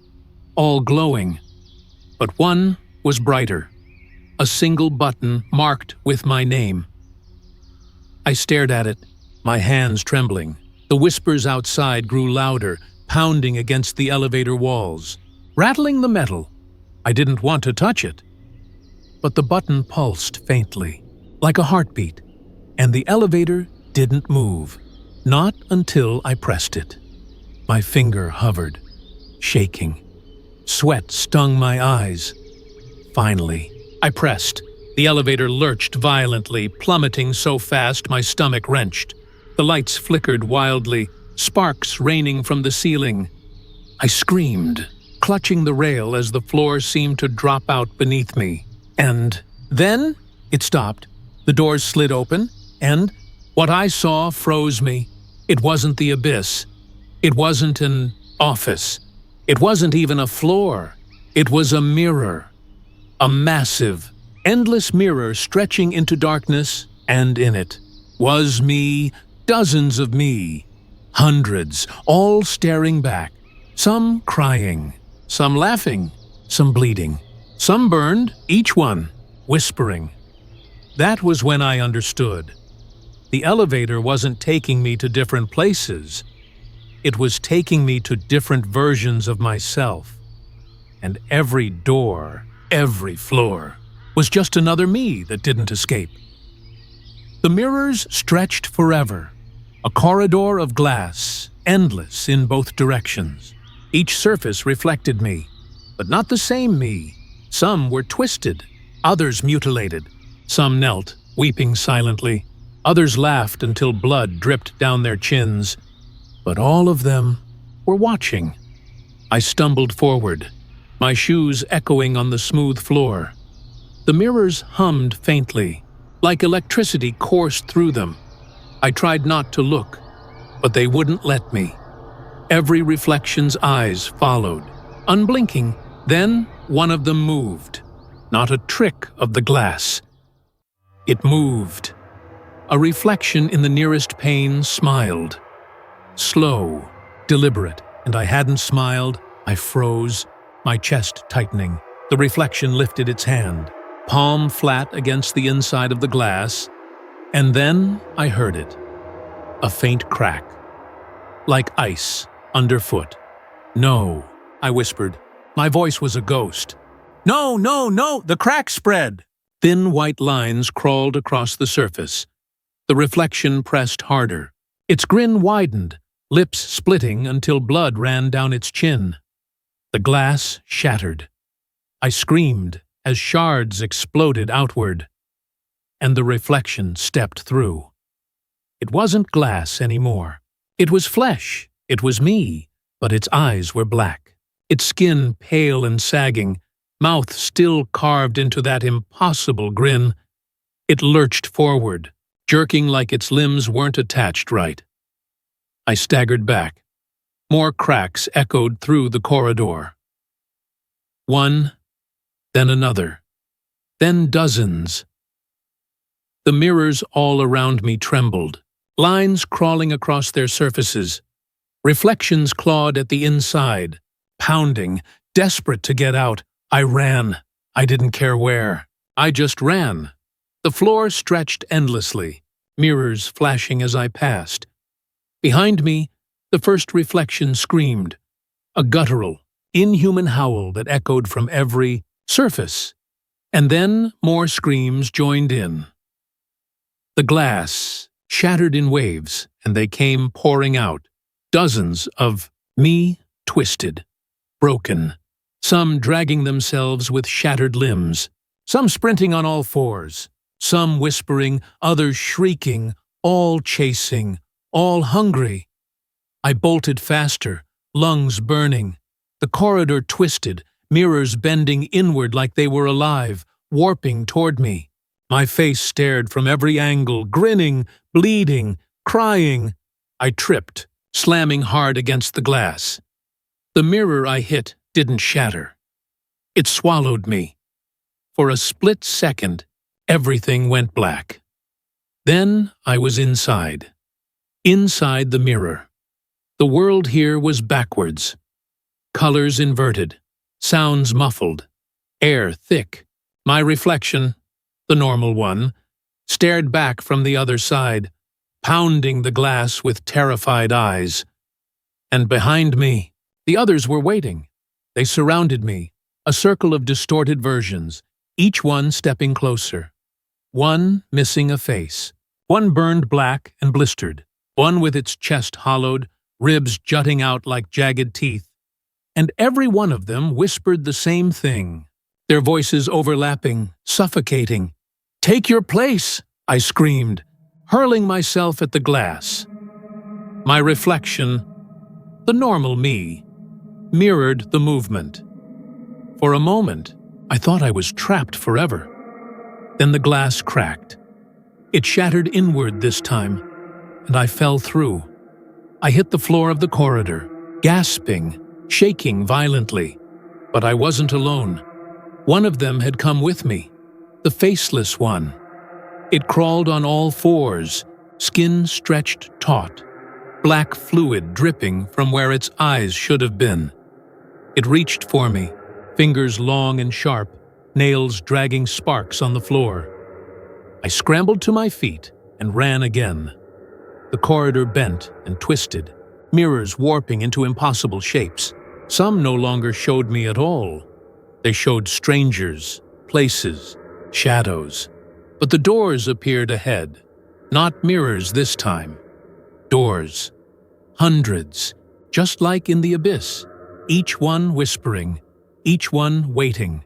all glowing. But one was brighter, a single button marked with my name. I stared at it, my hands trembling. The whispers outside grew louder, pounding against the elevator walls, rattling the metal. I didn't want to touch it. But the button pulsed faintly, like a heartbeat, and the elevator didn't move, not until I pressed it. My finger hovered, shaking. Sweat stung my eyes. Finally, I pressed. The elevator lurched violently, plummeting so fast my stomach wrenched. The lights flickered wildly, sparks raining from the ceiling. I screamed, clutching the rail as the floor seemed to drop out beneath me. And then it stopped. The doors slid open, and what I saw froze me. It wasn't the abyss. It wasn't an office. It wasn't even a floor. It was a mirror. A massive, endless mirror stretching into darkness, and in it was me, dozens of me, hundreds, all staring back, some crying, some laughing, some bleeding, some burned, each one whispering. That was when I understood. The elevator wasn't taking me to different places. It was taking me to different versions of myself. And every door, every floor, was just another me that didn't escape. The mirrors stretched forever, a corridor of glass, endless in both directions. Each surface reflected me, but not the same me. Some were twisted, others mutilated. Some knelt, weeping silently. Others laughed until blood dripped down their chins. But all of them were watching. I stumbled forward, my shoes echoing on the smooth floor. The mirrors hummed faintly, like electricity coursed through them. I tried not to look, but they wouldn't let me. Every reflection's eyes followed, unblinking. Then one of them moved. Not a trick of the glass. It moved. A reflection in the nearest pane smiled. Slow, deliberate, and I hadn't smiled. I froze, my chest tightening. The reflection lifted its hand, palm flat against the inside of the glass, and then I heard it. A faint crack, like ice underfoot. "No," I whispered. My voice was a ghost. No, no, no, the crack spread! Thin white lines crawled across the surface. The reflection pressed harder. Its grin widened, lips splitting until blood ran down its chin. The glass shattered. I screamed as shards exploded outward, and the reflection stepped through. It wasn't glass anymore. It was flesh. It was me, but its eyes were black. Its skin pale and sagging, mouth still carved into that impossible grin. It lurched forward, jerking like its limbs weren't attached right. I staggered back. More cracks echoed through the corridor. One, then another, then dozens. The mirrors all around me trembled, lines crawling across their surfaces. Reflections clawed at the inside, pounding, desperate to get out. I ran. I didn't care where. I just ran. The floor stretched endlessly, mirrors flashing as I passed. Behind me, the first reflection screamed, a guttural, inhuman howl that echoed from every surface. And then more screams joined in. The glass shattered in waves, and they came pouring out. Dozens of me twisted, broken, some dragging themselves with shattered limbs, some sprinting on all fours, some whispering, others shrieking, all chasing, all hungry. I bolted faster, lungs burning. The corridor twisted, mirrors bending inward like they were alive, warping toward me. My face stared from every angle, grinning, bleeding, crying. I tripped, slamming hard against the glass. The mirror I hit didn't shatter. It swallowed me. For a split second, everything went black. Then I was inside. Inside the mirror. The world here was backwards. Colors inverted. Sounds muffled. Air thick. My reflection, the normal one, stared back from the other side, pounding the glass with terrified eyes. And behind me, the others were waiting. They surrounded me, a circle of distorted versions, each one stepping closer. One missing a face, one burned black and blistered, one with its chest hollowed, ribs jutting out like jagged teeth. And every one of them whispered the same thing, their voices overlapping, suffocating. "Take your place!" I screamed, hurling myself at the glass. My reflection, the normal me, mirrored the movement. For a moment, I thought I was trapped forever. Then the glass cracked. It shattered inward this time, and I fell through. I hit the floor of the corridor, gasping, shaking violently. But I wasn't alone. One of them had come with me, the faceless one. It crawled on all fours, skin stretched taut, black fluid dripping from where its eyes should have been. It reached for me, fingers long and sharp, nails dragging sparks on the floor. I scrambled to my feet and ran again. The corridor bent and twisted, mirrors warping into impossible shapes. Some no longer showed me at all. They showed strangers, places, shadows. But the doors appeared ahead. Not mirrors this time. Doors. Hundreds, just like in the abyss. Each one whispering, each one waiting.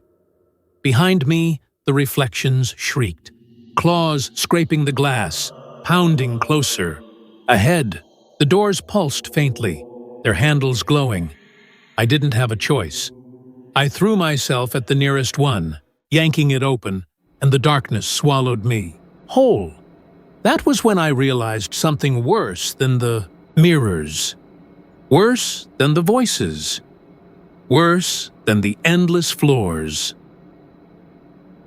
Behind me, the reflections shrieked. Claws scraping the glass, pounding closer. Ahead, the doors pulsed faintly, their handles glowing. I didn't have a choice. I threw myself at the nearest one, yanking it open, and the darkness swallowed me, whole. That was when I realized something worse than the mirrors. Worse than the voices. Worse than the endless floors.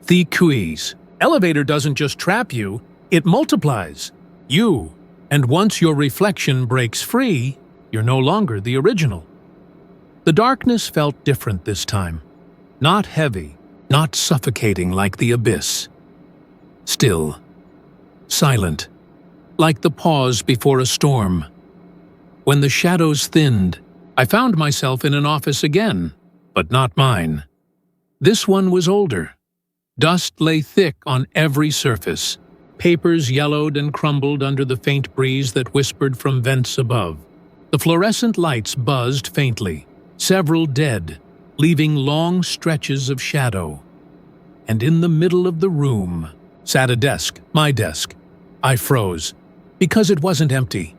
The quiz. Elevator doesn't just trap you, it multiplies. You. And once your reflection breaks free, you're no longer the original. The darkness felt different this time. Not heavy, not suffocating like the abyss. Still. Silent. Like the pause before a storm. When the shadows thinned, I found myself in an office again, but not mine. This one was older. Dust lay thick on every surface. Papers yellowed and crumbled under the faint breeze that whispered from vents above. The fluorescent lights buzzed faintly, several dead, leaving long stretches of shadow. And in the middle of the room sat a desk, my desk. I froze, because it wasn't empty.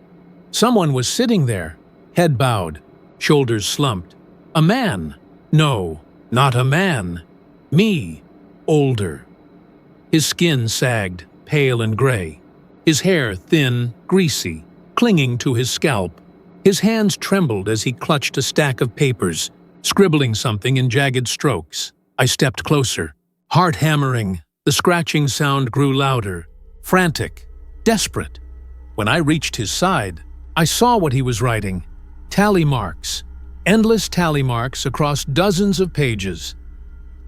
Someone was sitting there, head bowed, shoulders slumped. A man. No, not a man. Me, older. His skin sagged, pale and gray. His hair thin, greasy, clinging to his scalp. His hands trembled as he clutched a stack of papers, scribbling something in jagged strokes. I stepped closer. Heart hammering, the scratching sound grew louder, frantic, desperate. When I reached his side, I saw what he was writing. Tally marks. Endless tally marks across dozens of pages.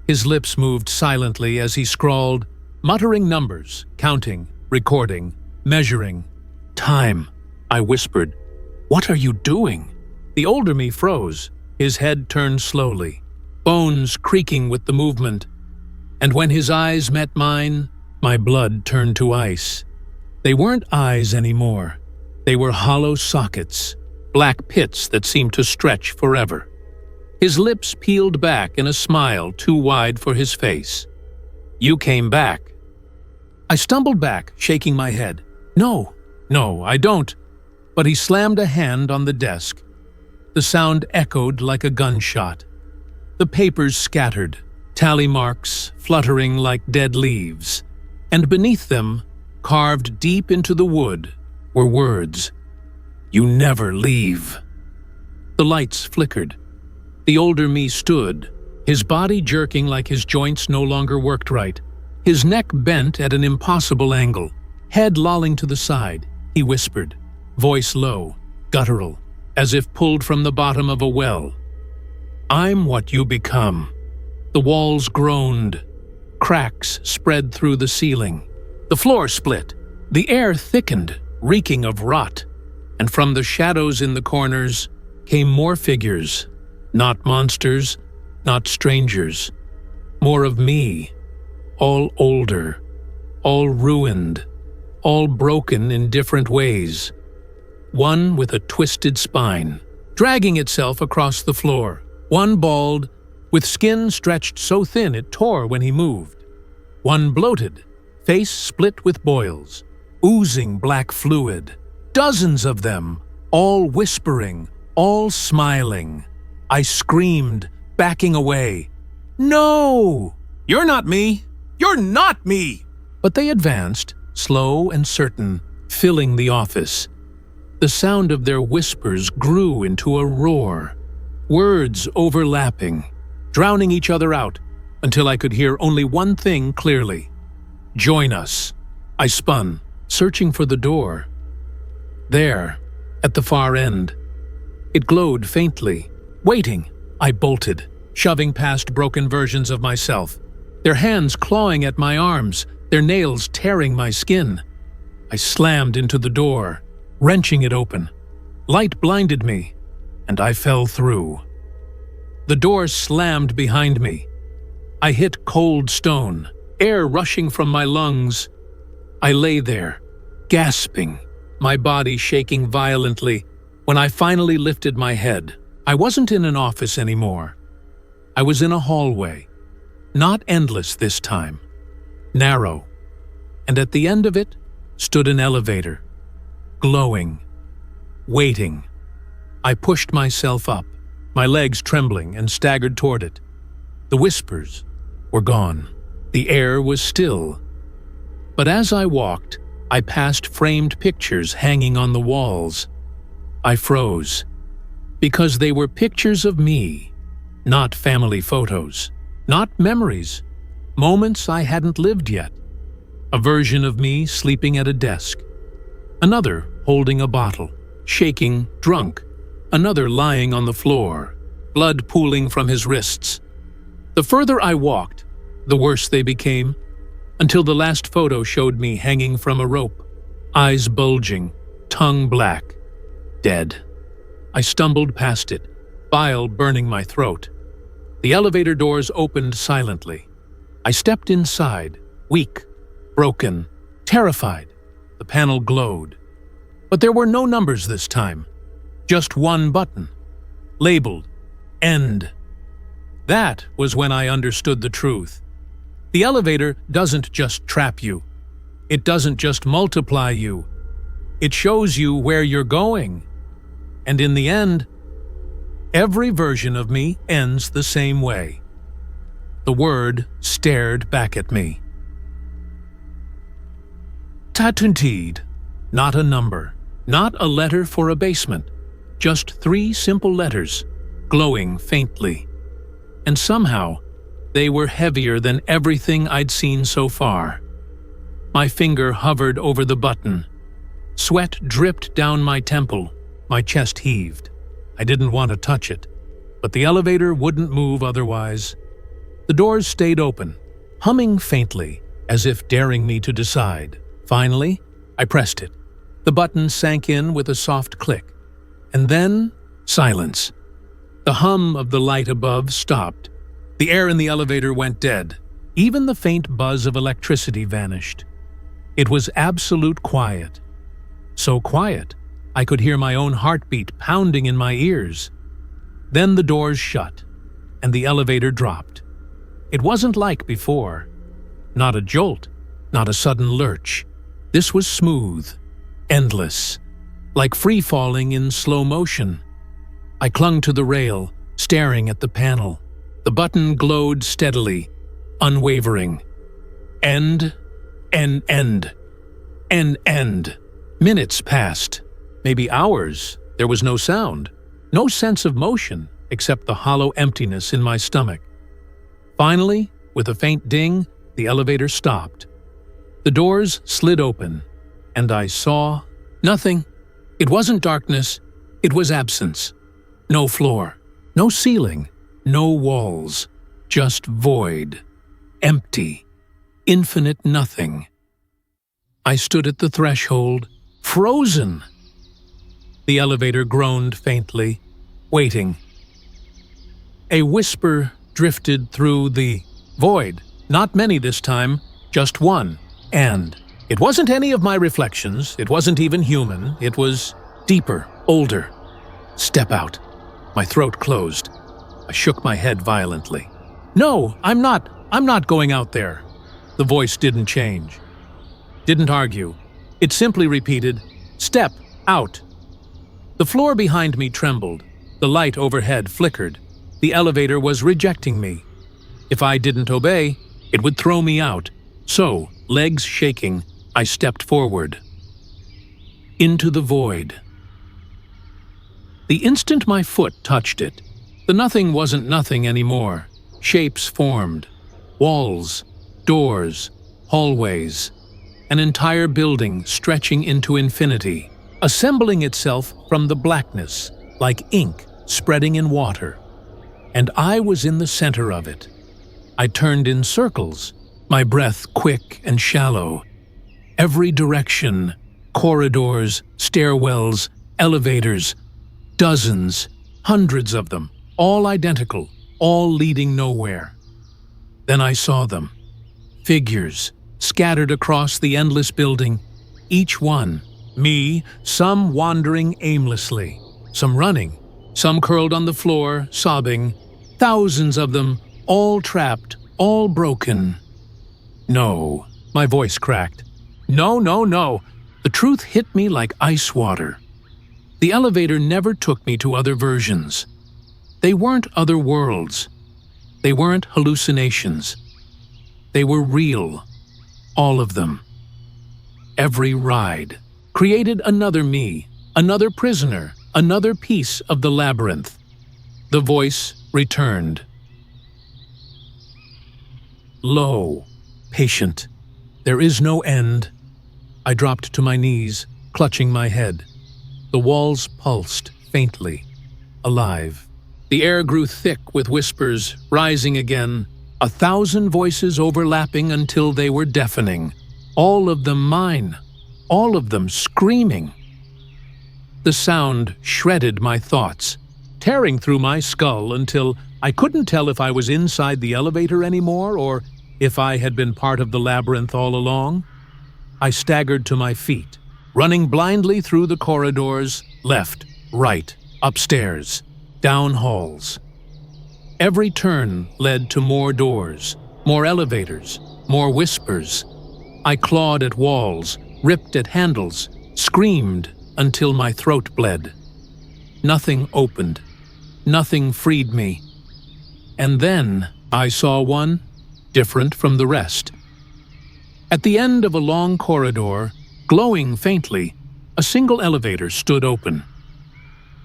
His lips moved silently as he scrawled, muttering numbers, counting, recording, measuring. Time, I whispered. What are you doing? The older me froze, his head turned slowly, bones creaking with the movement. And when his eyes met mine, my blood turned to ice. They weren't eyes anymore. They were hollow sockets, black pits that seemed to stretch forever. His lips peeled back in a smile too wide for his face. You came back. I stumbled back, shaking my head. No, I don't. But he slammed a hand on the desk. The sound echoed like a gunshot. The papers scattered, tally marks fluttering like dead leaves, and beneath them, carved deep into the wood, were words. You never leave. The lights flickered. The older me stood, his body jerking like his joints no longer worked right. His neck bent at an impossible angle, head lolling to the side. He whispered, voice low, guttural, as if pulled from the bottom of a well. I'm what you become. The walls groaned. Cracks spread through the ceiling. The floor split. The air thickened, reeking of rot. And from the shadows in the corners came more figures. Not monsters, not strangers. More of me. All older. All ruined. All broken in different ways. One with a twisted spine, dragging itself across the floor. One bald, with skin stretched so thin it tore when he moved. One bloated, face split with boils, oozing black fluid. Dozens of them, all whispering, all smiling. I screamed, backing away. No! You're not me! You're not me! But they advanced, slow and certain, filling the office. The sound of their whispers grew into a roar, words overlapping, drowning each other out, until I could hear only one thing clearly. Join us. I spun, searching for the door. There, at the far end. It glowed faintly. Waiting, I bolted, shoving past broken versions of myself, their hands clawing at my arms, their nails tearing my skin. I slammed into the door, wrenching it open. Light blinded me, and I fell through. The door slammed behind me. I hit cold stone, air rushing from my lungs. I lay there, gasping, my body shaking violently. When I finally lifted my head, I wasn't in an office anymore. I was in a hallway, not endless this time, narrow, and at the end of it stood an elevator, glowing, waiting. I pushed myself up, my legs trembling, and staggered toward it. The whispers were gone. The air was still. But as I walked, I passed framed pictures hanging on the walls. I froze, because they were pictures of me, not family photos, not memories, moments I hadn't lived yet. A version of me sleeping at a desk, another holding a bottle, shaking, drunk, another lying on the floor, blood pooling from his wrists. The further I walked, the worse they became, until the last photo showed me hanging from a rope, eyes bulging, tongue black, dead. I stumbled past it, bile burning my throat. The elevator doors opened silently. I stepped inside, weak, broken, terrified. The panel glowed. But there were no numbers this time. Just one button, labeled End. That was when I understood the truth. The elevator doesn't just trap you. It doesn't just multiply you. It shows you where you're going. And in the end, every version of me ends the same way. The word stared back at me. Tatunteed. Not a number, not a letter for a basement. Just 3 simple letters, glowing faintly. And somehow, they were heavier than everything I'd seen so far. My finger hovered over the button. Sweat dripped down my temple. My chest heaved. I didn't want to touch it, but the elevator wouldn't move otherwise. The doors stayed open, humming faintly, as if daring me to decide. Finally, I pressed it. The button sank in with a soft click. And then, silence. The hum of the light above stopped. The air in the elevator went dead. Even the faint buzz of electricity vanished. It was absolute quiet. So quiet, I could hear my own heartbeat pounding in my ears. Then the doors shut, and the elevator dropped. It wasn't like before. Not a jolt, not a sudden lurch. This was smooth, endless, like free-falling in slow motion. I clung to the rail, staring at the panel. The button glowed steadily, unwavering. End, end, end, end, end. Minutes passed, maybe hours. There was no sound, no sense of motion, except the hollow emptiness in my stomach. Finally, with a faint ding, the elevator stopped. The doors slid open, and I saw nothing. It wasn't darkness, it was absence. No floor, no ceiling, no walls, just void, empty, infinite nothing. I stood at the threshold, frozen. The elevator groaned faintly, waiting. A whisper drifted through the void. Not many this time, just one. And it wasn't any of my reflections, it wasn't even human, it was deeper, older. Step out. My throat closed. I shook my head violently. No, I'm not going out there. The voice didn't change. Didn't argue. It simply repeated, step out. The floor behind me trembled. The light overhead flickered. The elevator was rejecting me. If I didn't obey, it would throw me out. So, legs shaking, I stepped forward. Into the void. The instant my foot touched it, the nothing wasn't nothing anymore. Shapes formed. Walls, doors, hallways. An entire building stretching into infinity, assembling itself from the blackness, like ink spreading in water. And I was in the center of it. I turned in circles, my breath quick and shallow. Every direction, corridors, stairwells, elevators, dozens, hundreds of them, all identical, all leading nowhere. Then I saw them. Figures, scattered across the endless building, each one, me, some wandering aimlessly, some running, some curled on the floor, sobbing, thousands of them, all trapped, all broken. No, my voice cracked. No, no, no. The truth hit me like ice water. The elevator never took me to other versions. They weren't other worlds. They weren't hallucinations. They were real. All of them. Every ride created another me, another prisoner, another piece of the labyrinth. The voice returned. Low, patient. There is no end. I dropped to my knees, clutching my head. The walls pulsed faintly, alive. The air grew thick with whispers, rising again, 1,000 voices overlapping until they were deafening. All of them mine, all of them screaming. The sound shredded my thoughts, tearing through my skull until I couldn't tell if I was inside the elevator anymore or if I had been part of the labyrinth all along. I staggered to my feet, running blindly through the corridors, left, right, upstairs, down halls. Every turn led to more doors, more elevators, more whispers. I clawed at walls, ripped at handles, screamed until my throat bled. Nothing opened. Nothing freed me. And then I saw one different from the rest. At the end of a long corridor, glowing faintly, a single elevator stood open.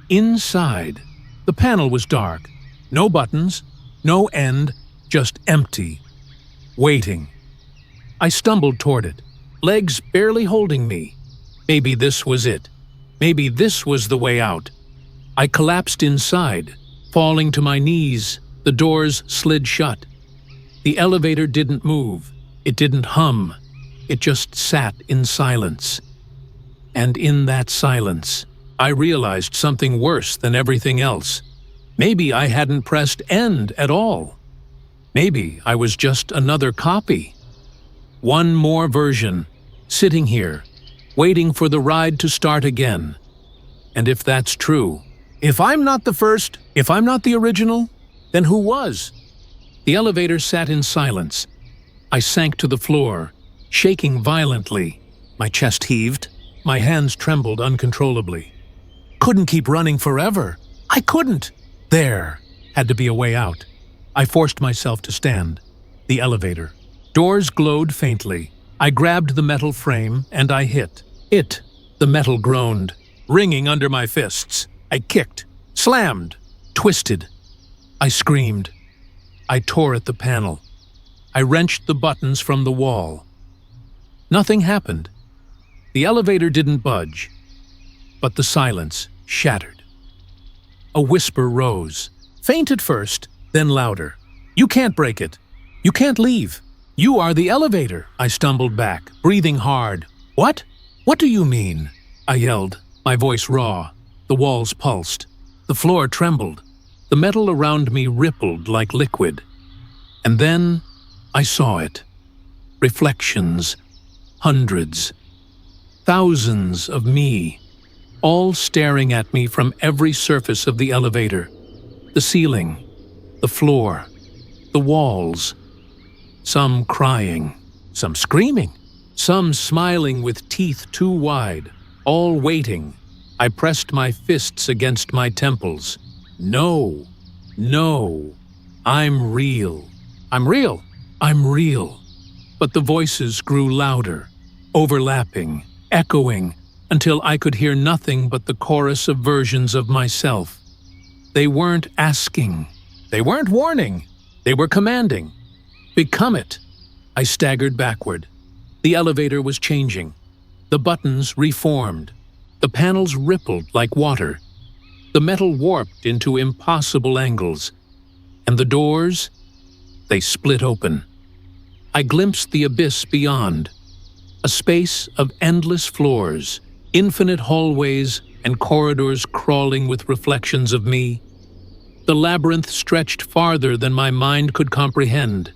Inside, the panel was dark. No buttons, no end, just empty. Waiting. I stumbled toward it, legs barely holding me. Maybe this was it. Maybe this was the way out. I collapsed inside, falling to my knees. The doors slid shut. The elevator didn't move. It didn't hum. It just sat in silence. And in that silence, I realized something worse than everything else. Maybe I hadn't pressed end at all. Maybe I was just another copy. One more version, sitting here, waiting for the ride to start again. And if that's true, if I'm not the first, if I'm not the original, then who was? The elevator sat in silence. I sank to the floor, shaking violently. My chest heaved. My hands trembled uncontrollably. Couldn't keep running forever. I couldn't. There had to be a way out. I forced myself to stand. The elevator. Doors glowed faintly. I grabbed the metal frame and I hit. The metal groaned, ringing under my fists. I kicked, slammed, twisted. I screamed. I tore at the panel. I wrenched the buttons from the wall. Nothing happened. The elevator didn't budge, but the silence shattered. A whisper rose, faint at first, then louder. You can't break it. You can't leave. You are the elevator. I stumbled back, breathing hard. What? What do you mean? I yelled, my voice raw. The walls pulsed. The floor trembled. The metal around me rippled like liquid. And then I saw it. Reflections. Hundreds. Thousands of me. All staring at me from every surface of the elevator. The ceiling. The floor. The walls. Some crying. Some screaming. Some smiling with teeth too wide. All waiting. I pressed my fists against my temples. No. No. I'm real. I'm real. I'm real. But the voices grew louder, overlapping, echoing, until I could hear nothing but the chorus of versions of myself. They weren't asking. They weren't warning. They were commanding. Become it. I staggered backward. The elevator was changing. The buttons reformed. The panels rippled like water. The metal warped into impossible angles. And the doors, they split open. I glimpsed the abyss beyond. A space of endless floors, infinite hallways and corridors crawling with reflections of me. The labyrinth stretched farther than my mind could comprehend.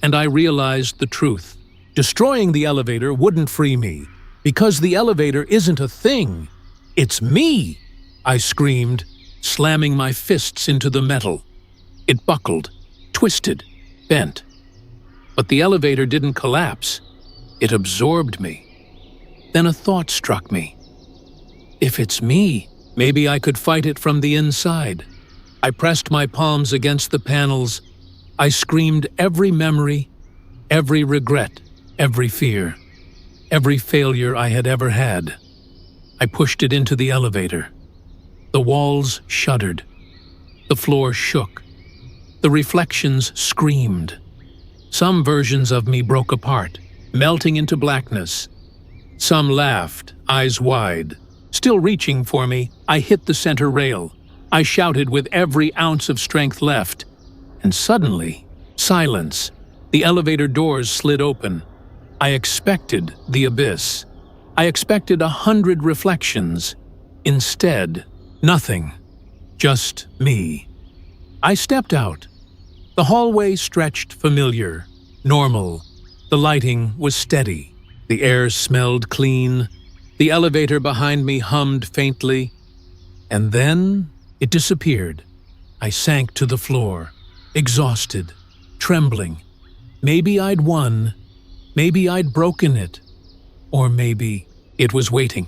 And I realized the truth. Destroying the elevator wouldn't free me, because the elevator isn't a thing. It's me, I screamed, slamming my fists into the metal. It buckled, twisted, bent. But the elevator didn't collapse. It absorbed me. Then a thought struck me. If it's me, maybe I could fight it from the inside. I pressed my palms against the panels. I screamed every memory, every regret, every fear, every failure I had ever had. I pushed it into the elevator. The walls shuddered. The floor shook. The reflections screamed. Some versions of me broke apart, melting into blackness. Some laughed, eyes wide. Still reaching for me, I hit the center rail. I shouted with every ounce of strength left. And suddenly, silence. The elevator doors slid open. I expected the abyss. I expected 100 reflections. Instead, nothing. Just me. I stepped out. The hallway stretched familiar, normal. The lighting was steady. The air smelled clean. The elevator behind me hummed faintly. And then it disappeared. I sank to the floor, exhausted, trembling. Maybe I'd won. Maybe I'd broken it. Or maybe it was waiting.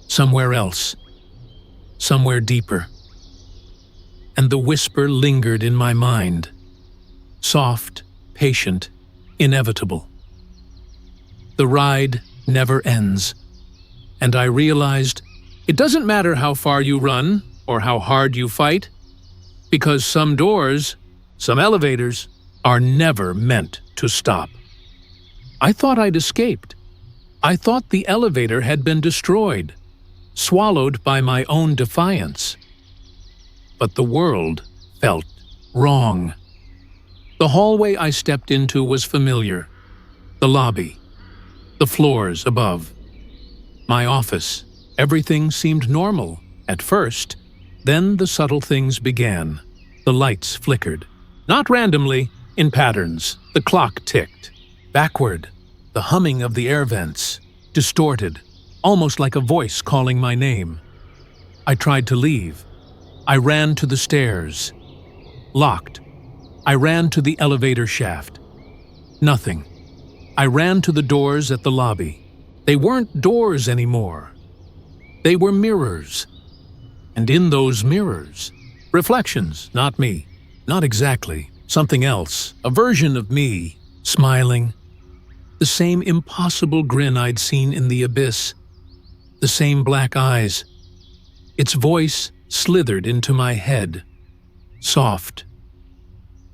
Somewhere else. Somewhere deeper. And the whisper lingered in my mind. Soft, patient, inevitable. The ride never ends. And I realized it doesn't matter how far you run or how hard you fight, because some doors, some elevators, are never meant to stop. I thought I'd escaped. I thought the elevator had been destroyed, swallowed by my own defiance. But the world felt wrong. The hallway I stepped into was familiar. The lobby, the floors above, my office. Everything seemed normal at first. Then the subtle things began. The lights flickered. Not randomly, in patterns. The clock ticked. Backward, the humming of the air vents. Distorted, almost like a voice calling my name. I tried to leave. I ran to the stairs. Locked. I ran to the elevator shaft. Nothing. I ran to the doors at the lobby. They weren't doors anymore. They were mirrors. And in those mirrors, reflections, not me. Not exactly. Something else. A version of me, smiling. The same impossible grin I'd seen in the abyss. The same black eyes. Its voice slithered into my head. Soft.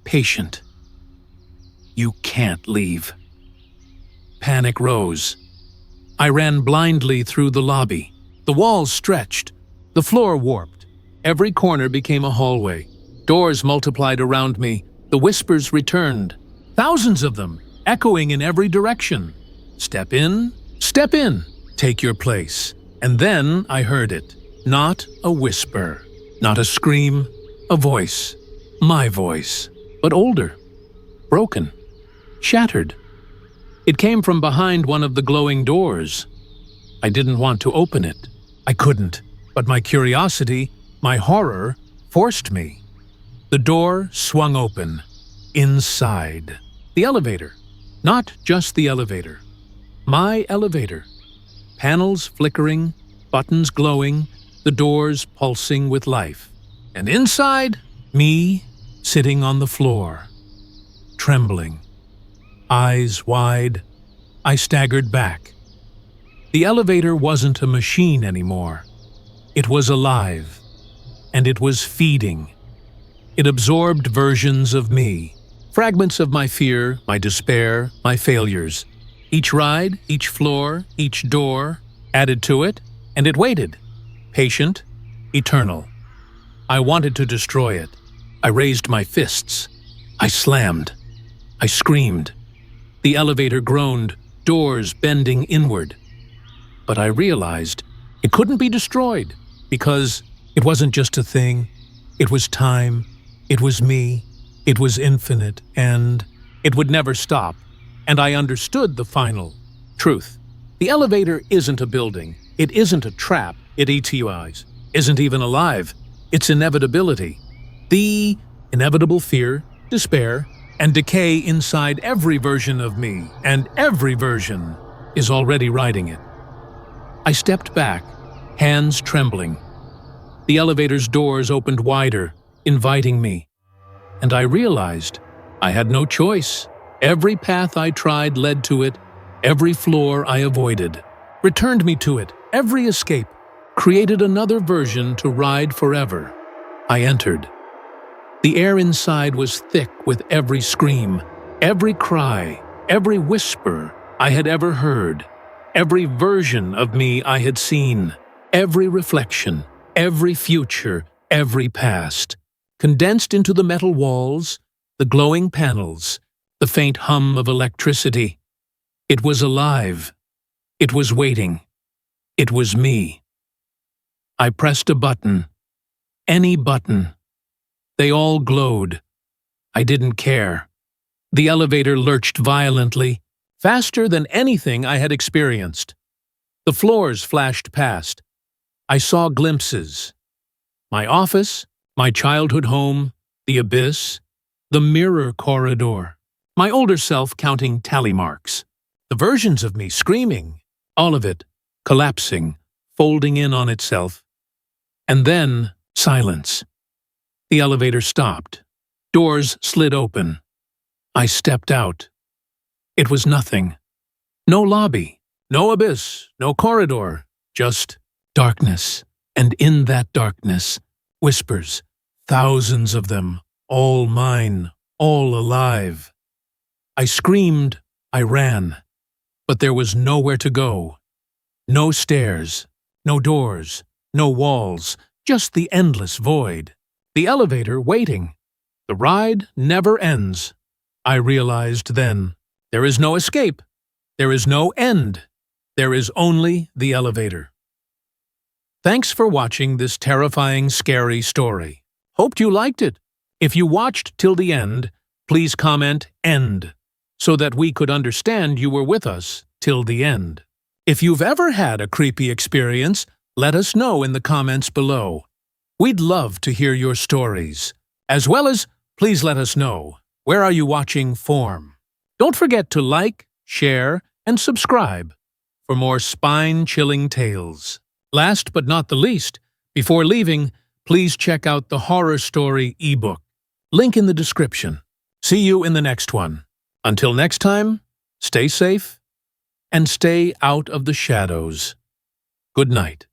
Patient. You can't leave. Panic rose. I ran blindly through the lobby. The walls stretched. The floor warped. Every corner became a hallway. Doors multiplied around me. The whispers returned. Thousands of them, echoing in every direction. Step in, take your place. And then I heard it. Not a whisper. Not a scream. A voice. My voice. But older. Broken. Shattered. It came from behind one of the glowing doors. I didn't want to open it. I couldn't. But my curiosity, my horror, forced me. The door swung open. Inside. The elevator. Not just the elevator. My elevator. Panels flickering, buttons glowing, the doors pulsing with life. And inside, me sitting on the floor. Trembling. Eyes wide, I staggered back. The elevator wasn't a machine anymore. It was alive, and it was feeding. It absorbed versions of me, fragments of my fear, my despair, my failures. Each ride, each floor, each door added to it, and it waited, patient, eternal. I wanted to destroy it. I raised my fists. I slammed. I screamed. The elevator groaned, doors bending inward. But I realized it couldn't be destroyed because it wasn't just a thing. It was time. It was me. It was infinite, and it would never stop. And I understood the final truth. The elevator isn't a building. It isn't a trap. It ETUIs. Isn't even alive. It's inevitability. The inevitable fear, despair, and decay inside every version of me, and every version is already riding it. I stepped back, hands trembling. The elevator's doors opened wider, inviting me. And I realized I had no choice. Every path I tried led to it. Every floor I avoided returned me to it. Every escape created another version to ride forever. I entered. The air inside was thick with every scream, every cry, every whisper I had ever heard, every version of me I had seen, every reflection, every future, every past, condensed into the metal walls, the glowing panels, the faint hum of electricity. It was alive. It was waiting. It was me. I pressed a button. Any button. They all glowed. I didn't care. The elevator lurched violently, faster than anything I had experienced. The floors flashed past. I saw glimpses. My office, my childhood home, the abyss, the mirror corridor, my older self counting tally marks, the versions of me screaming, all of it collapsing, folding in on itself. And then silence. The elevator stopped. Doors slid open. I stepped out. It was nothing. No lobby, no abyss, no corridor, just darkness. And in that darkness, whispers, thousands of them, all mine, all alive. I screamed, I ran, but there was nowhere to go. No stairs, no doors, no walls, just the endless void. The elevator waiting. The ride never ends. I realized then, there is no escape. There is no end. There is only the elevator. Thanks for watching this terrifying, scary story. Hoped you liked it. If you watched till the end, please comment "end" so that we could understand you were with us till the end. If you've ever had a creepy experience, let us know in the comments below. We'd love to hear your stories. As well as, please let us know, where are you watching from? Don't forget to like, share, and subscribe for more spine-chilling tales. Last but not the least, before leaving, please check out the horror story ebook. Link in the description. See you in the next one. Until next time, stay safe and stay out of the shadows. Good night.